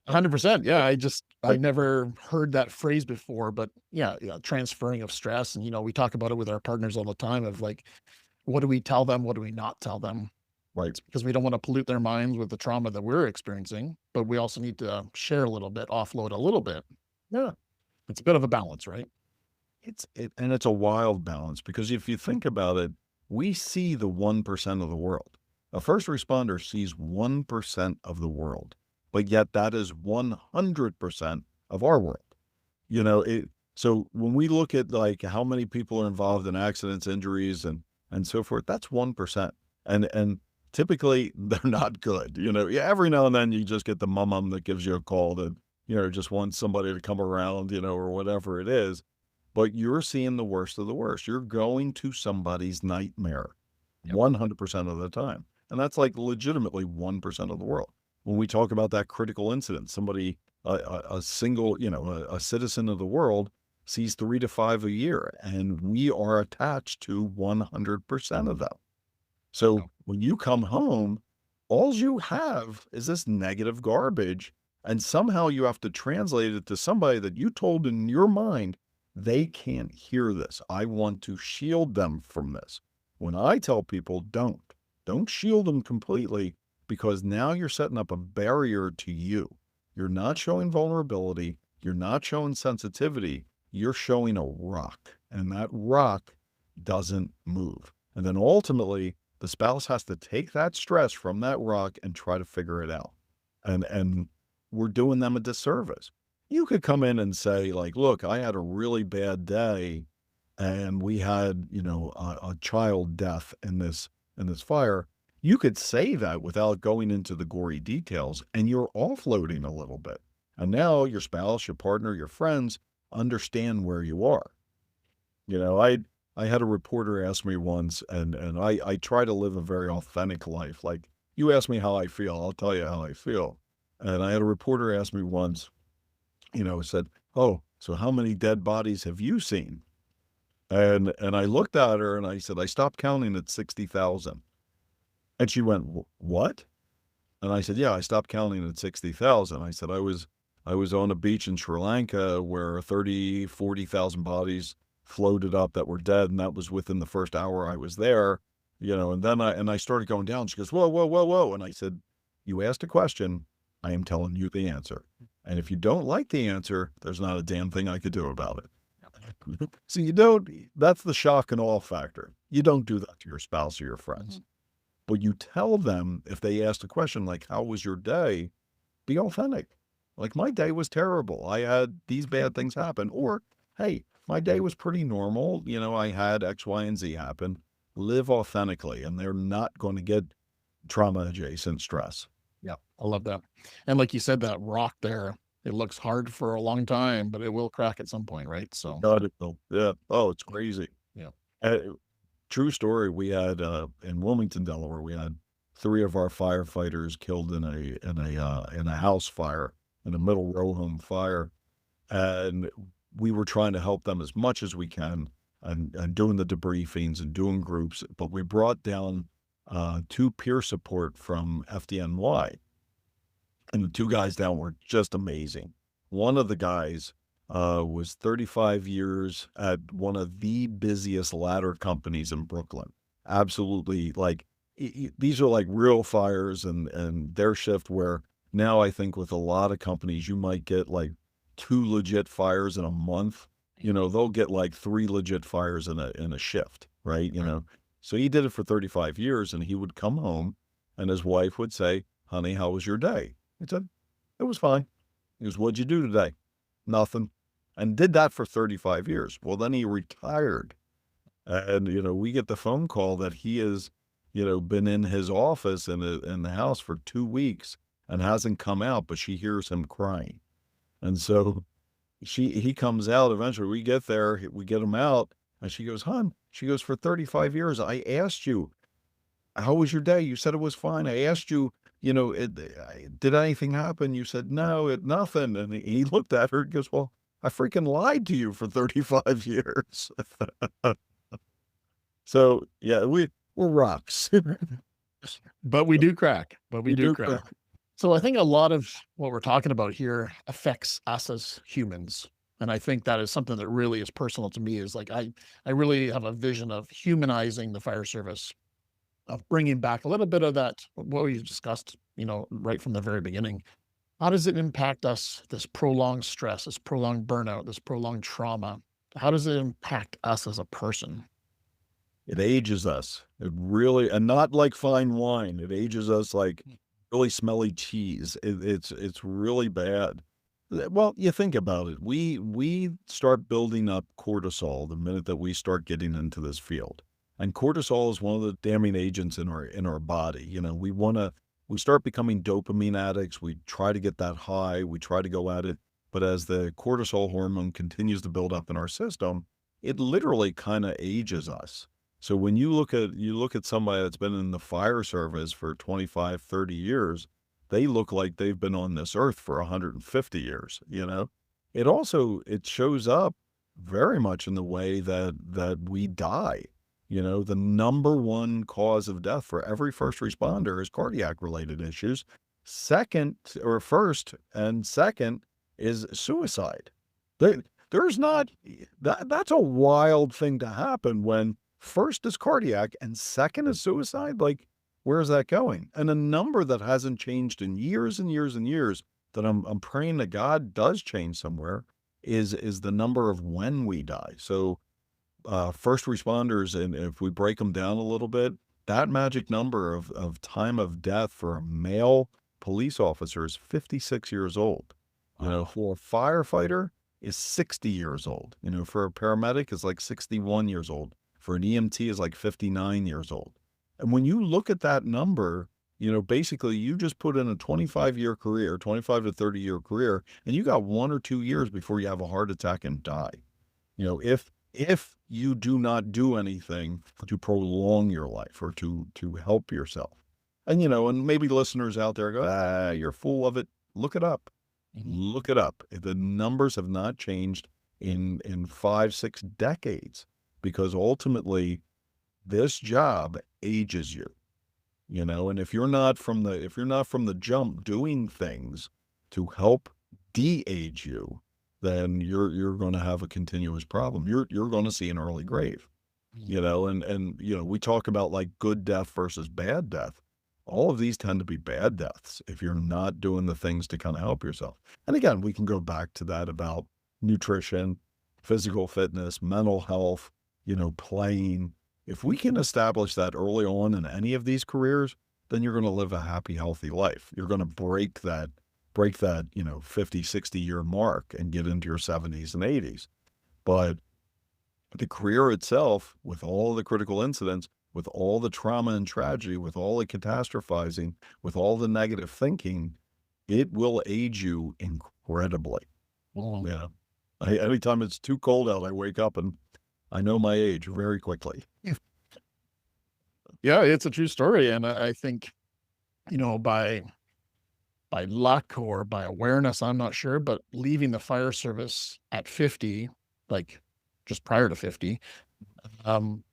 100%. Yeah. I never heard that phrase before, but yeah, transferring of stress. And, we talk about it with our partners all the time of like, what do we tell them? What do we not tell them? Right. Because we don't want to pollute their minds with the trauma that we're experiencing, but we also need to share a little bit, offload a little bit. Yeah. It's a bit of a balance, right? And it's a wild balance because if you think about it, we see the 1% of the world. A first responder sees 1% of the world, but yet that is 100% of our world. So when we look at like how many people are involved in accidents, injuries, and so forth, that's 1%. And typically they're not good. Every now and then you just get the mum that gives you a call that, just wants somebody to come around, or whatever it is. But you're seeing the worst of the worst. You're going to somebody's nightmare 100% of the time. And that's like legitimately 1% of the world. When we talk about that critical incident, somebody, a single, a citizen of the world sees 3 to 5 a year, and we are attached to 100% of them. So when you come home, all you have is this negative garbage, and somehow you have to translate it to somebody that you told in your mind, they can't hear this. I want to shield them from this. When I tell people, don't shield them completely, because now you're setting up a barrier to you. You're not showing vulnerability. You're not showing sensitivity. You're showing a rock, and that rock doesn't move. And then ultimately, the spouse has to take that stress from that rock and try to figure it out. And we're doing them a disservice. You could come in and say, like, look, I had a really bad day and we had, a child death in this fire. You could say that without going into the gory details, and you're offloading a little bit. And now your spouse, your partner, your friends understand where you are. I had a reporter ask me once, and I try to live a very authentic life. Like, you ask me how I feel, I'll tell you how I feel. And I had a reporter ask me once, said, oh, so how many dead bodies have you seen? And I looked at her and I said, I stopped counting at 60,000. And she went, what? And I said, yeah, I stopped counting at 60,000. I said, I was on a beach in Sri Lanka where 30, 40,000 bodies floated up that were dead. And that was within the first hour I was there, and then I started going down. She goes, whoa, whoa, whoa, whoa. And I said, you asked a question. I am telling you the answer. And if you don't like the answer, there's not a damn thing I could do about it. So that's the shock and awe factor. You don't do that to your spouse or your friends. But you tell them, if they ask a question like, how was your day? Be authentic. Like, my day was terrible. I had these bad things happen. Or, hey, my day was pretty normal. I had X, Y, and Z happen. live authentically, and they're not going to get trauma adjacent stress. Yeah, I love that. And like you said, that rock there, it looks hard for a long time, but it will crack at some point, right? So, God, it will. Yeah. Oh, it's crazy. yeah. Uh, True story. We had in Wilmington, Delaware, we had three of our firefighters killed in a house fire, in a middle row home fire, and we were trying to help them as much as we can, and doing the debriefings and doing groups. But we brought down two peer support from FDNY, and the two guys down were just amazing. One of the guys was 35 years at one of the busiest ladder companies in Brooklyn. Absolutely, like these are like real fires, and their shift where now I think with a lot of companies you might get like two legit fires in a month. They'll get like three legit fires in a shift, right? So he did it for 35 years, and he would come home, and his wife would say, "Honey, how was your day?" He said, "It was fine." He goes, "What'd you do today?" "Nothing." And did that for 35 years. Well, then he retired. And, we get the phone call that he has, been in his office in the house for 2 weeks and hasn't come out, but she hears him crying. And so he comes out eventually. We get there, we get him out, and she goes, "Hon," she goes, "for 35 years, I asked you, how was your day? You said it was fine. I asked you, did anything happen? You said, no, nothing." And he looked at her and goes, "Well, I freaking lied to you for 35 years. So yeah, we're rocks. But we do crack. But we We do do crack. crack. So I think a lot of what we're talking about here affects us as humans. And I think that is something that really is personal to me is like I really have a vision of humanizing the fire service, of bringing back a little bit of that, what we discussed, right from the very beginning. How does it impact us, this prolonged stress, this prolonged burnout, this prolonged trauma? How does it impact us as a person? It ages us. It really, and not like fine wine. It ages us like really smelly cheese. It's really bad. Well, you think about it. We start building up cortisol the minute that we start getting into this field. And cortisol is one of the damning agents in our body. We start becoming dopamine addicts. We try to get that high. We try to go at it. But as the cortisol hormone continues to build up in our system, it literally kind of ages us. So when you look at somebody that's been in the fire service for 25, 30 years, they look like they've been on this earth for 150 years, It shows up very much in the way that we die. The number one cause of death for every first responder is cardiac related issues. First and second is suicide. There's not, that's a wild thing to happen when first is cardiac and second is suicide. Like, where's that going? And a number that hasn't changed in years and years and years that I'm praying to God does change somewhere is the number of when we die. So, first responders, and if we break them down a little bit, that magic number of time of death for a male police officer is 56 years old. For a firefighter is 60 years old. For a paramedic is like 61 years old. For an EMT is like 59 years old. And when you look at that number, basically you just put in a 25-year career, 25 to 30-year career, and you got 1 or 2 years before you have a heart attack and die. If you do not do anything to prolong your life or to help yourself. And, and maybe listeners out there go, you're full of it. Look it up. Look it up. The numbers have not changed in 5, 6 decades because ultimately this job ages you, and if you're not from the jump doing things to help de-age you, then you're going to have a continuous problem. You're going to see an early grave, and we talk about like good death versus bad death. All of these tend to be bad deaths if you're not doing the things to kind of help yourself. And again, we can go back to that about nutrition, physical fitness, mental health, playing. If we can establish that early on in any of these careers, then you're going to live a happy, healthy life. You're going to break that 50, 60 year mark and get into your 70s and 80s. But the career itself, with all the critical incidents, with all the trauma and tragedy, with all the catastrophizing, with all the negative thinking, it will age you incredibly. Well, Yeah. Anytime it's too cold out, I wake up and I know my age very quickly. yeah, it's a true story, and I think, by luck or by awareness, I'm not sure, but leaving the fire service at 50, like, just prior to 50, um,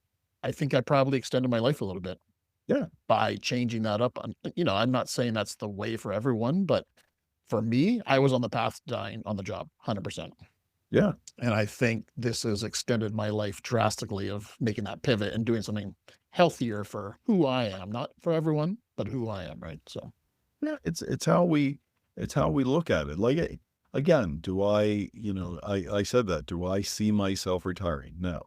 I think I probably extended my life a little bit Yeah. by changing that up. I'm not saying that's the way for everyone, but for me, I was on the path to dying on the job, 100%. Yeah. And I think this has extended my life drastically of making that pivot and doing something healthier for who I am, not for everyone, but who I am, right? So, Yeah, it's how we look at it. Like again, do I said that. Do I see myself retiring? No.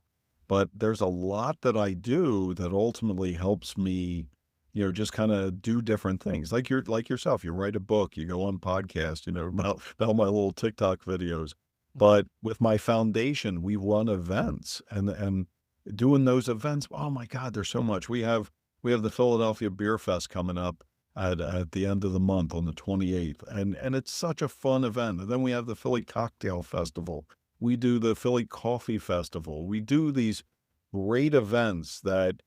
But there's a lot that I do that ultimately helps me, just kind of do different things. Like yourself, you write a book, you go on podcast, about my little TikTok videos. But with my foundation, we run events and doing those events, oh my God, there's so much. We have the Philadelphia Beer Fest coming up at the end of the month on the 28th. And it's such a fun event. And then we have the Philly Cocktail Festival. We do the Philly Coffee Festival. We do these great events that,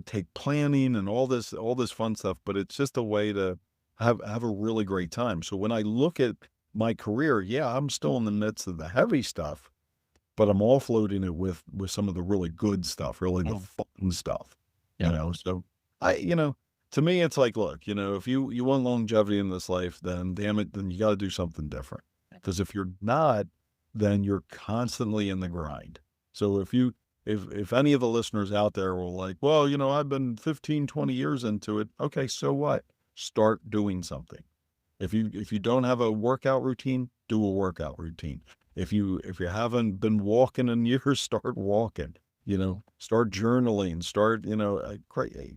take planning and all this fun stuff, but it's just a way to have a really great time. So when I look at my career, yeah, I'm still in the midst of the heavy stuff, but I'm offloading it with some of the really good stuff, really the mm, fun stuff. yeah. So to me, it's like, look, if you want longevity in this life, then damn it, then you got to do something different. Because if you're not, then you're constantly in the grind. So if any of the listeners out there were like, well, I've been 15, 20 years into it. Okay, so what? Start doing something. If you don't have a workout routine, do a workout routine. If you haven't been walking in years, start walking. Start journaling. Start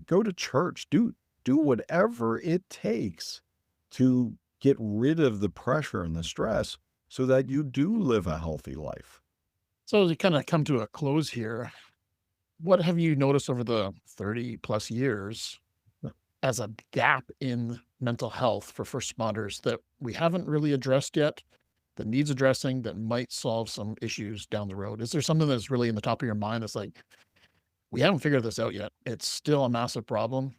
go to church. Do whatever it takes to get rid of the pressure and the stress so that you do live a healthy life. So as we kind of come to a close here, what have you noticed over the 30 plus years as a gap in mental health for first responders that we haven't really addressed yet, that needs addressing, that might solve some issues down the road? Is there something that's really in the top of your mind that's like, we haven't figured this out yet? It's still a massive problem.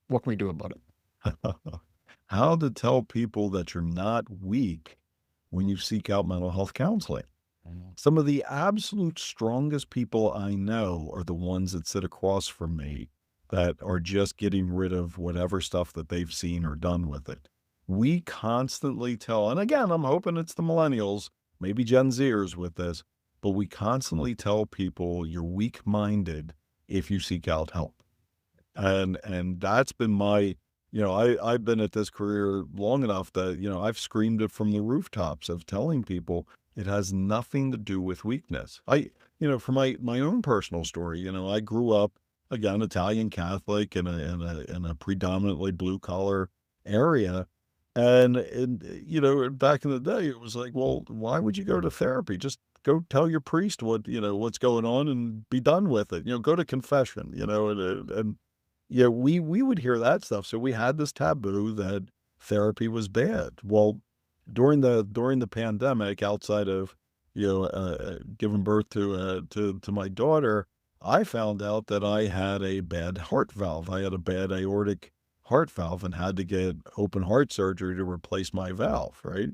What can we do about it? How to tell people that you're not weak when you seek out mental health counseling. Some of the absolute strongest people I know are the ones that sit across from me that are just getting rid of whatever stuff that they've seen or done with it. We constantly tell, and again, I'm hoping it's the millennials, maybe Gen Zers with this, but we constantly tell people you're weak-minded if you seek out help. And that's been my, I've been at this career long enough that, I've screamed it from the rooftops of telling people it has nothing to do with weakness. For my own personal story, I grew up, again, Italian Catholic in a predominantly blue collar area. And, back in the day, it was like, well, why would you go to therapy? Just go tell your priest what's going on and be done with it. Go to confession, and yeah, we would hear that stuff. So we had this taboo that therapy was bad. Well, during the pandemic, outside of giving birth to my daughter, I found out that I had a bad heart valve. I had a bad aortic heart valve and had to get open heart surgery to replace my valve. Right?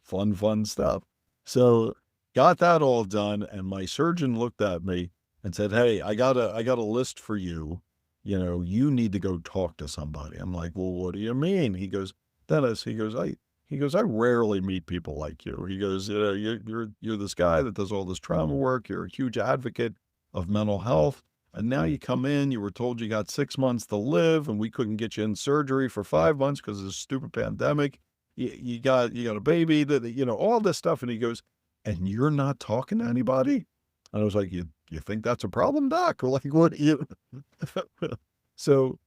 Fun stuff. So got that all done, and my surgeon looked at me and said, "Hey, I got a list for you. You need to go talk to somebody." I'm like, "Well, what do you mean?" He goes, "Dennis," I rarely meet people like you. He goes, you're this guy that does all this trauma work. You're a huge advocate of mental health. And now you come in, you were told you got 6 months to live and we couldn't get you in surgery for 5 months because of this stupid pandemic. You got a baby, all this stuff." And he goes, "And you're not talking to anybody?" And I was like, you think that's a problem, doc? Or like, what do you, so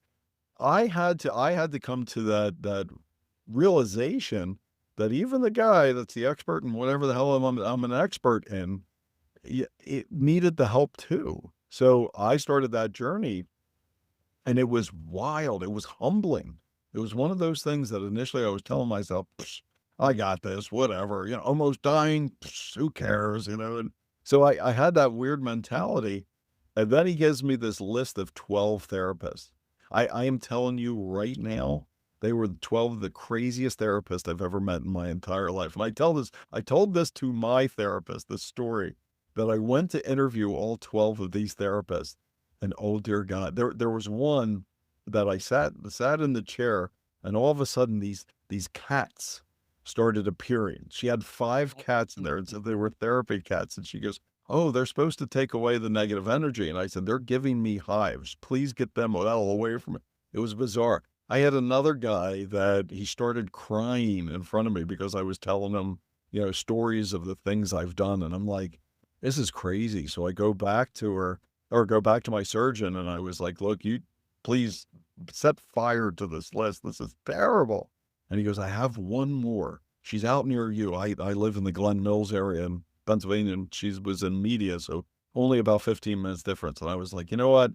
I had to come to that realization that even the guy that's the expert in whatever the hell I'm an expert in, it needed the help too. So I started that journey And it was wild. It was humbling. It was one of those things that initially I was telling myself, I got this, whatever, almost dying, who cares, and so I had that weird mentality. And then he gives me this list of 12 therapists. I am telling you right now, they were 12 of the craziest therapists I've ever met in my entire life. And I told this to my therapist, this story, that I went to interview all 12 of these therapists. And oh dear God, there was one that I sat in the chair, and all of a sudden these cats started appearing. She had 5 cats in there, and so they were therapy cats. And she goes, "Oh, they're supposed to take away the negative energy." And I said, "They're giving me hives. Please get them all away from it." It was bizarre. I had another guy that he started crying in front of me because I was telling him, stories of the things I've done. And I'm like, this is crazy. So I go back to my surgeon, and I was like, "Look, you please set fire to this list. This is terrible." And he goes, "I have one more. She's out near you." I live in the Glen Mills area in Pennsylvania, and she was in media, so only about 15 minutes difference. And I was like, "You know what?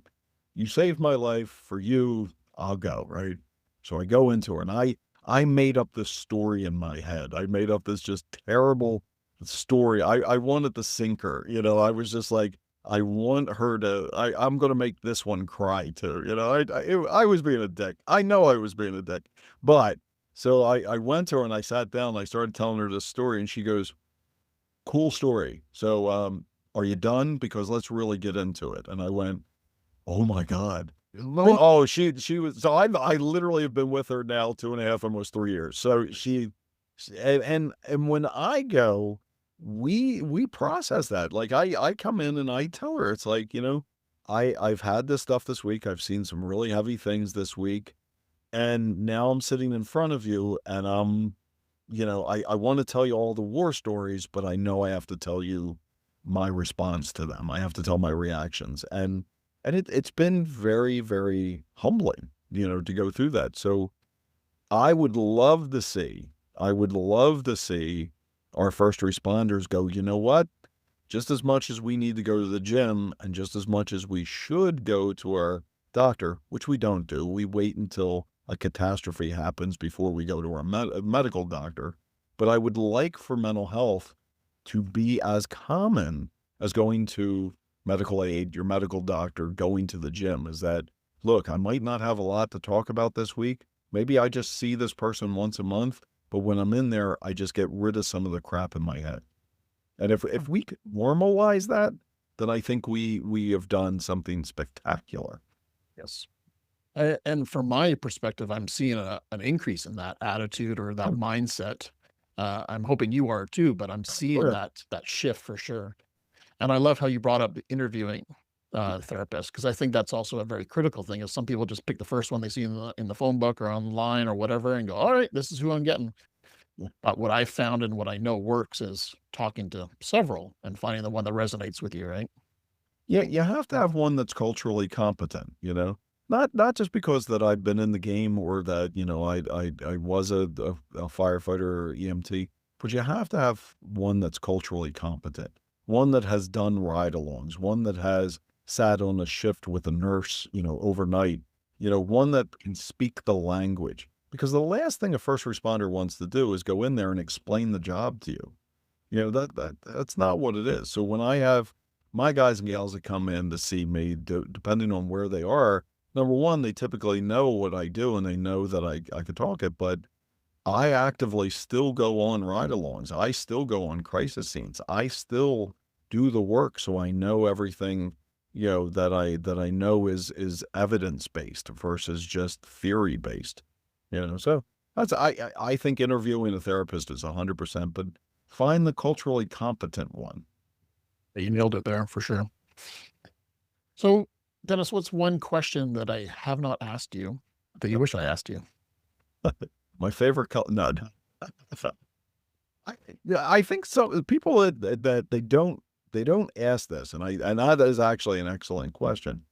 You saved my life. For you, I'll go," right? So I go into her, and I made up this story in my head. I made up this just terrible story. I wanted to sink her. I was just like, I want her to, I'm going to make this one cry too. I was being a dick. I know I was being a dick. But so I went to her and I sat down and I started telling her this story, and she goes, "Cool story. So, are you done? Because let's really get into it." And I went, "Oh my God." Oh, she was, so I literally have been with her now 2.5, almost 3 years. So and when I go, we process that. Like I come in and I tell her, it's like, I've had this stuff this week. I've seen some really heavy things this week. And now I'm sitting in front of you, and I want to tell you all the war stories, but I know I have to tell you my response to them. I have to tell my reactions. And it's been very, very humbling, to go through that. So I would love to see our first responders go, "You know what? Just as much as we need to go to the gym, and just as much as we should go to our doctor," which we don't do. We wait until a catastrophe happens before we go to our medical doctor. But I would like for mental health to be as common as going to medical aid, your medical doctor, going to the gym. Is that, look, I might not have a lot to talk about this week. Maybe I just see this person once a month, but when I'm in there, I just get rid of some of the crap in my head. And if we could normalize that, then I think we have done something spectacular. Yes. And from my perspective, I'm seeing an increase in that attitude or that mindset. I'm hoping you are too, but I'm seeing Oh, yeah. that shift for sure. And I love how you brought up interviewing therapists, because I think that's also a very critical thing. Is some people just pick the first one they see in the phone book or online or whatever and go, "All right, this is who I'm getting." But what I found and what I know works is talking to several and finding the one that resonates with you, right? Yeah, you have to have one that's culturally competent, Not just because that I've been in the game, or that, I was a firefighter or EMT, but you have to have one that's culturally competent, one that has done ride-alongs, one that has sat on a shift with a nurse, overnight, one that can speak the language. Because the last thing a first responder wants to do is go in there and explain the job to you. That's not what it is. So when I have my guys and gals that come in to see me, depending on where they are, number one, they typically know what I do, and they know that I could talk it, but I actively still go on ride-alongs. I still go on crisis scenes. I still do the work, so I know everything, that I know is evidence-based versus just theory-based. So I think interviewing a therapist is 100%, but find the culturally competent one. You nailed it there for sure. So, Dennis, what's one question that I have not asked you that you wish I asked you? My favorite no. I think so. People that they don't ask this, and that is actually an excellent question.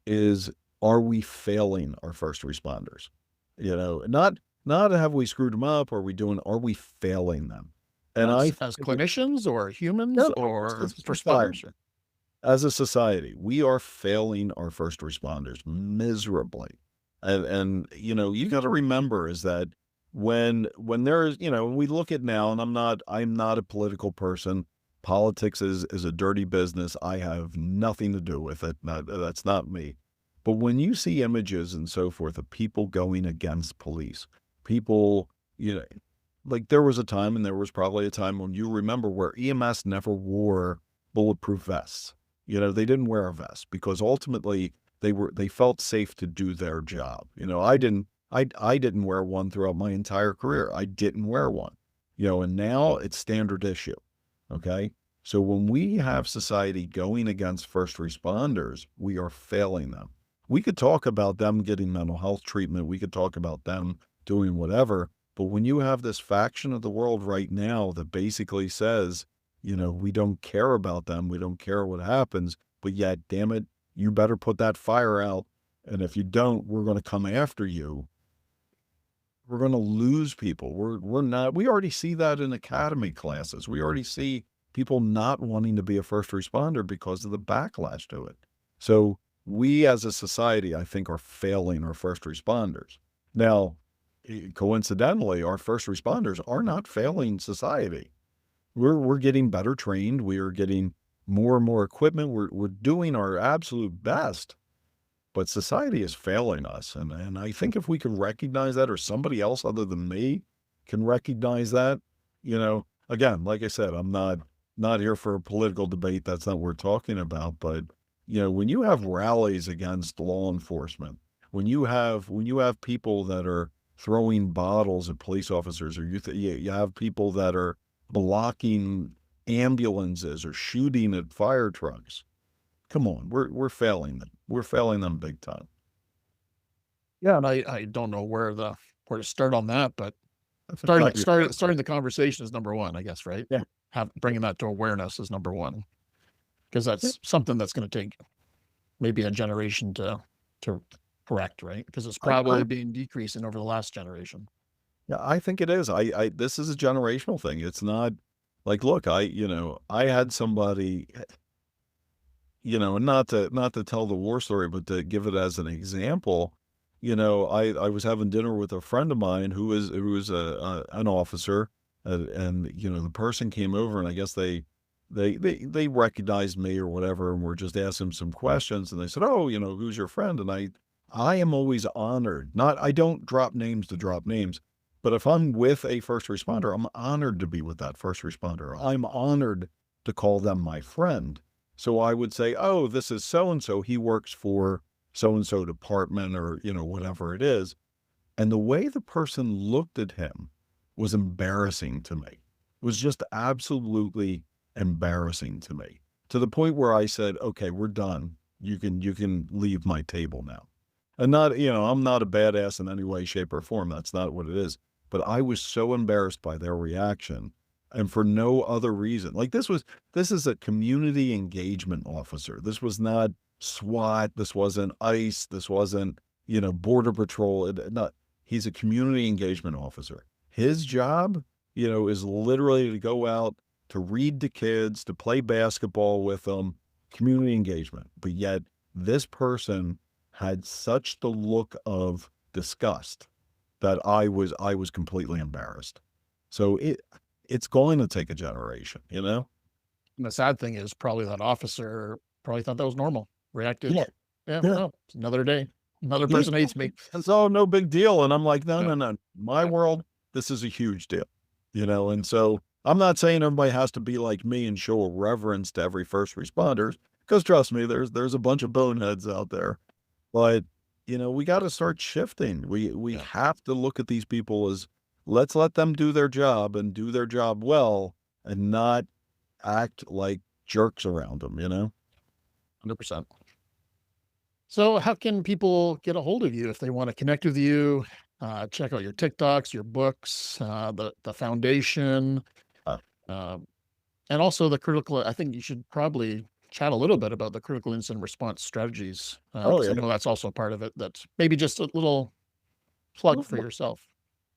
Is, are we failing our first responders? Not have we screwed them up? Are we failing them? And As clinicians or humans no, or it's first fire. responders? as a society, we are failing our first responders miserably. And you got to remember is that when there's, we look at now, and I'm not a political person. Politics is a dirty business. I have nothing to do with it. That's not me. But when you see images and so forth of people going against police, people, you know, like there was a time, and there was probably a time when you remember where EMS never wore bulletproof vests. They didn't wear a vest because ultimately they felt safe to do their job. I didn't wear one throughout my entire career. I didn't wear one. And now it's standard issue. Okay? So when we have society going against first responders, we are failing them. We could talk about them getting mental health treatment. We could talk about them doing whatever. But when you have this faction of the world right now that basically says, we don't care about them, we don't care what happens, but yet, damn it, you better put that fire out. And if you don't, we're going to come after you. We're going to lose people. We already see that in academy classes. We already see people not wanting to be a first responder because of the backlash to it. So we as a society, I think, are failing our first responders. Now, coincidentally, our first responders are not failing society. We're getting better trained. We are getting more and more equipment. We're doing our absolute best, but society is failing us. And I think if we can recognize that, or somebody else other than me can recognize that, again, like I said, I'm not here for a political debate. That's not what we're talking about. But, when you have rallies against law enforcement, when you have people that are throwing bottles at police officers, or you have people that are blocking ambulances or shooting at fire trucks. Come on, we're failing them. We're failing them big time. Yeah, and I don't know where to start on that, but Glad starting the conversation is number one, I guess, right? Yeah. Bringing that to awareness is number one, because that's something that's going to take maybe a generation to correct, right? Because it's probably been decreasing over the last generation. Yeah, I think it is. This is a generational thing. It's not like, look, I had somebody, and not to tell the war story, but to give it as an example. I was having dinner with a friend of mine who was an officer, and the person came over, and I guess they recognized me or whatever, and we're just asking him some questions, and they said, "Oh, who's your friend?" And I am always honored. I don't drop names to drop names, but if I'm with a first responder, I'm honored to be with that first responder. I'm honored to call them my friend. So I would say, "Oh, this is so-and-so. He works for so-and-so department," or, whatever it is. And the way the person looked at him was embarrassing to me. It was just absolutely embarrassing to me, to the point where I said, "Okay, we're done. You can leave my table now." And not, I'm not a badass in any way, shape, or form. That's not what it is. But I was so embarrassed by their reaction, and for no other reason. Like this is a community engagement officer. This was not SWAT. This wasn't ICE. This wasn't, Border Patrol. He's a community engagement officer. His job, is literally to go out, to read to kids, to play basketball with them, community engagement. But yet this person had such the look of disgust that I was completely embarrassed. So it's going to take a generation, And the sad thing is probably that officer probably thought that was normal. Reacted. Yeah. Yeah. Yeah. Well, it's another day. Another person hates me. It's no big deal. And I'm like, no, Yeah. no. My world, this is a huge deal, and so I'm not saying everybody has to be like me and show a reverence to every first responder, because trust me, there's a bunch of boneheads out there. But, we got to start shifting. We have to look at these people as, let's let them do their job and do their job well, and not act like jerks around them, 100%. So how can people get a hold of you if they want to connect with you? Check out your TikToks, your books, the foundation, Uh, and also the critical. I think you should probably chat a little bit about the critical incident response strategies. 'Cause I yeah. know that's also part of it. That's maybe just a little plug for yourself.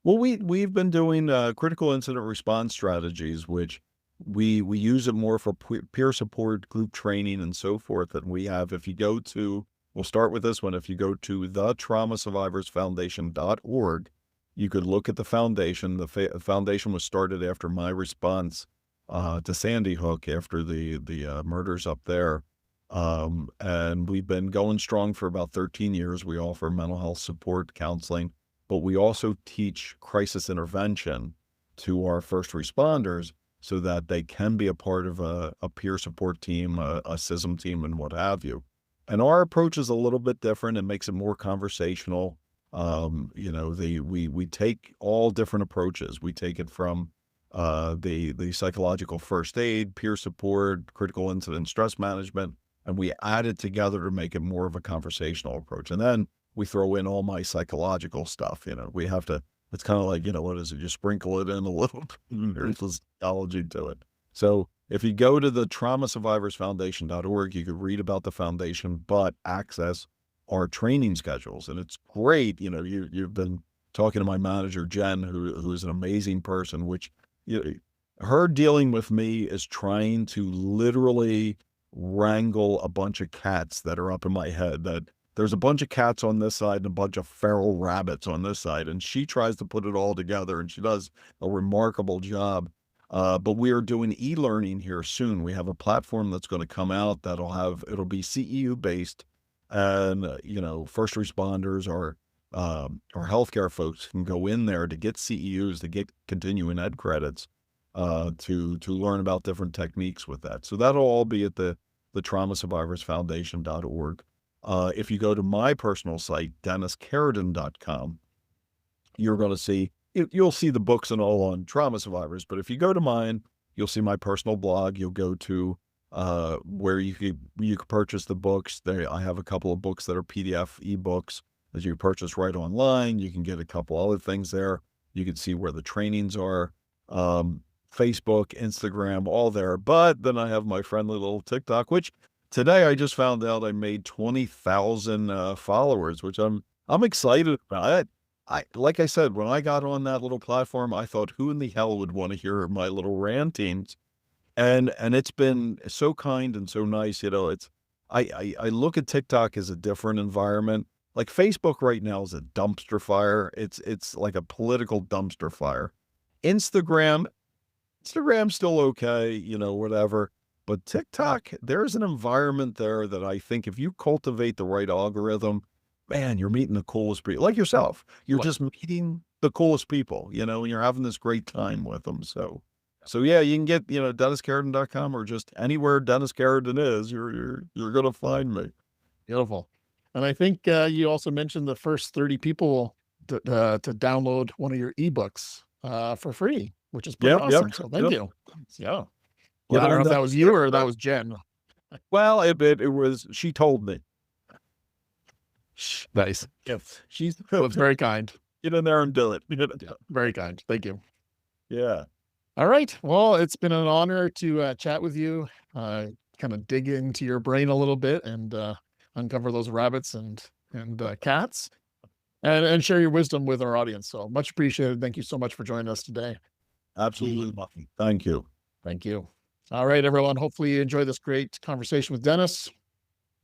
Well, we've been doing critical incident response strategies, which We use it more for peer support, group training, and so forth. And we have, if you go to, we'll start with this one. If you go to thetraumasurvivorsfoundation.org, you could look at the foundation. The foundation was started after my response to Sandy Hook after the murders up there. And we've been going strong for about 13 years. We offer mental health support, counseling, but we also teach crisis intervention to our first responders so that they can be a part of a peer support team, a CISM team, and what have you. And our approach is a little bit different. It makes it more conversational. We take all different approaches. We take it from the psychological first aid, peer support, critical incident stress management, and we add it together to make it more of a conversational approach. And then we throw in all my psychological stuff. We have to, it's kind of like, what is it? You sprinkle it in a little, there's the psychology to it. So if you go to the traumasurvivorsfoundation.org, you could read about the foundation, but access our training schedules. And it's great. You've been talking to my manager, Jen, who's an amazing person, which her dealing with me is trying to literally wrangle a bunch of cats that are up in my head. That there's a bunch of cats on this side and a bunch of feral rabbits on this side. And she tries to put it all together, and she does a remarkable job. But we are doing e-learning here soon. We have a platform that's going to come out it'll be CEU based, and first responders or healthcare folks can go in there to get CEUs, to get continuing ed credits, to learn about different techniques with that. So that'll all be at the traumasurvivorsfoundation.org. If you go to my personal site, DennisCarradin.com, you're going to see, you'll see the books and all on trauma survivors. But if you go to mine, you'll see my personal blog. You'll go to where you could purchase the books. I have a couple of books that are PDF ebooks that you purchase right online. You can get a couple other things there. You can see where the trainings are. Facebook, Instagram, all there. But then I have my friendly little TikTok, which today I just found out I made 20,000 followers, which I'm excited about. Like I said, when I got on that little platform, I thought, who in the hell would want to hear my little rantings? And it's been so kind and so nice. I look at TikTok as a different environment. Like Facebook right now is a dumpster fire. It's like a political dumpster fire. Instagram's still okay, whatever. But TikTok, there's an environment there that I think if you cultivate the right algorithm, man, you're meeting the coolest people. Like yourself, you're just meeting the coolest people, and you're having this great time with them. So yeah, you can get, DennisCarradin.com, or just anywhere Dennis Carradin is, you're going to find me. Beautiful. And I think you also mentioned the first 30 people to download one of your ebooks for free, which is pretty awesome. So thank you. Yeah. Well, I don't know if that was you or that was Jen. Well, it was, she told me. Nice. Yes. It's very kind. Get in there and do it. Yeah, very kind. Thank you. Yeah. All right. Well, it's been an honor to chat with you, kind of dig into your brain a little bit and uncover those rabbits and cats and share your wisdom with our audience. So much appreciated. Thank you so much for joining us today. Absolutely. Thank you. Thank you. All right, everyone. Hopefully you enjoyed this great conversation with Dennis,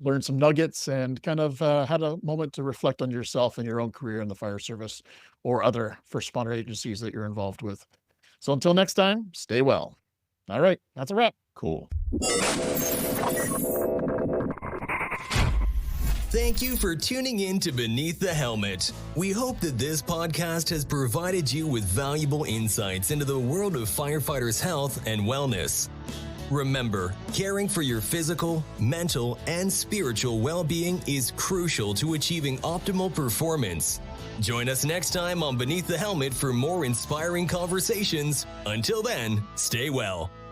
learned some nuggets, and kind of had a moment to reflect on yourself and your own career in the fire service or other first responder agencies that you're involved with. So until next time, stay well. All right, that's a wrap. Cool. Thank you for tuning in to Beneath the Helmet. We hope that this podcast has provided you with valuable insights into the world of firefighters' health and wellness. Remember, caring for your physical, mental, and spiritual well-being is crucial to achieving optimal performance. Join us next time on Beneath the Helmet for more inspiring conversations. Until then, stay well.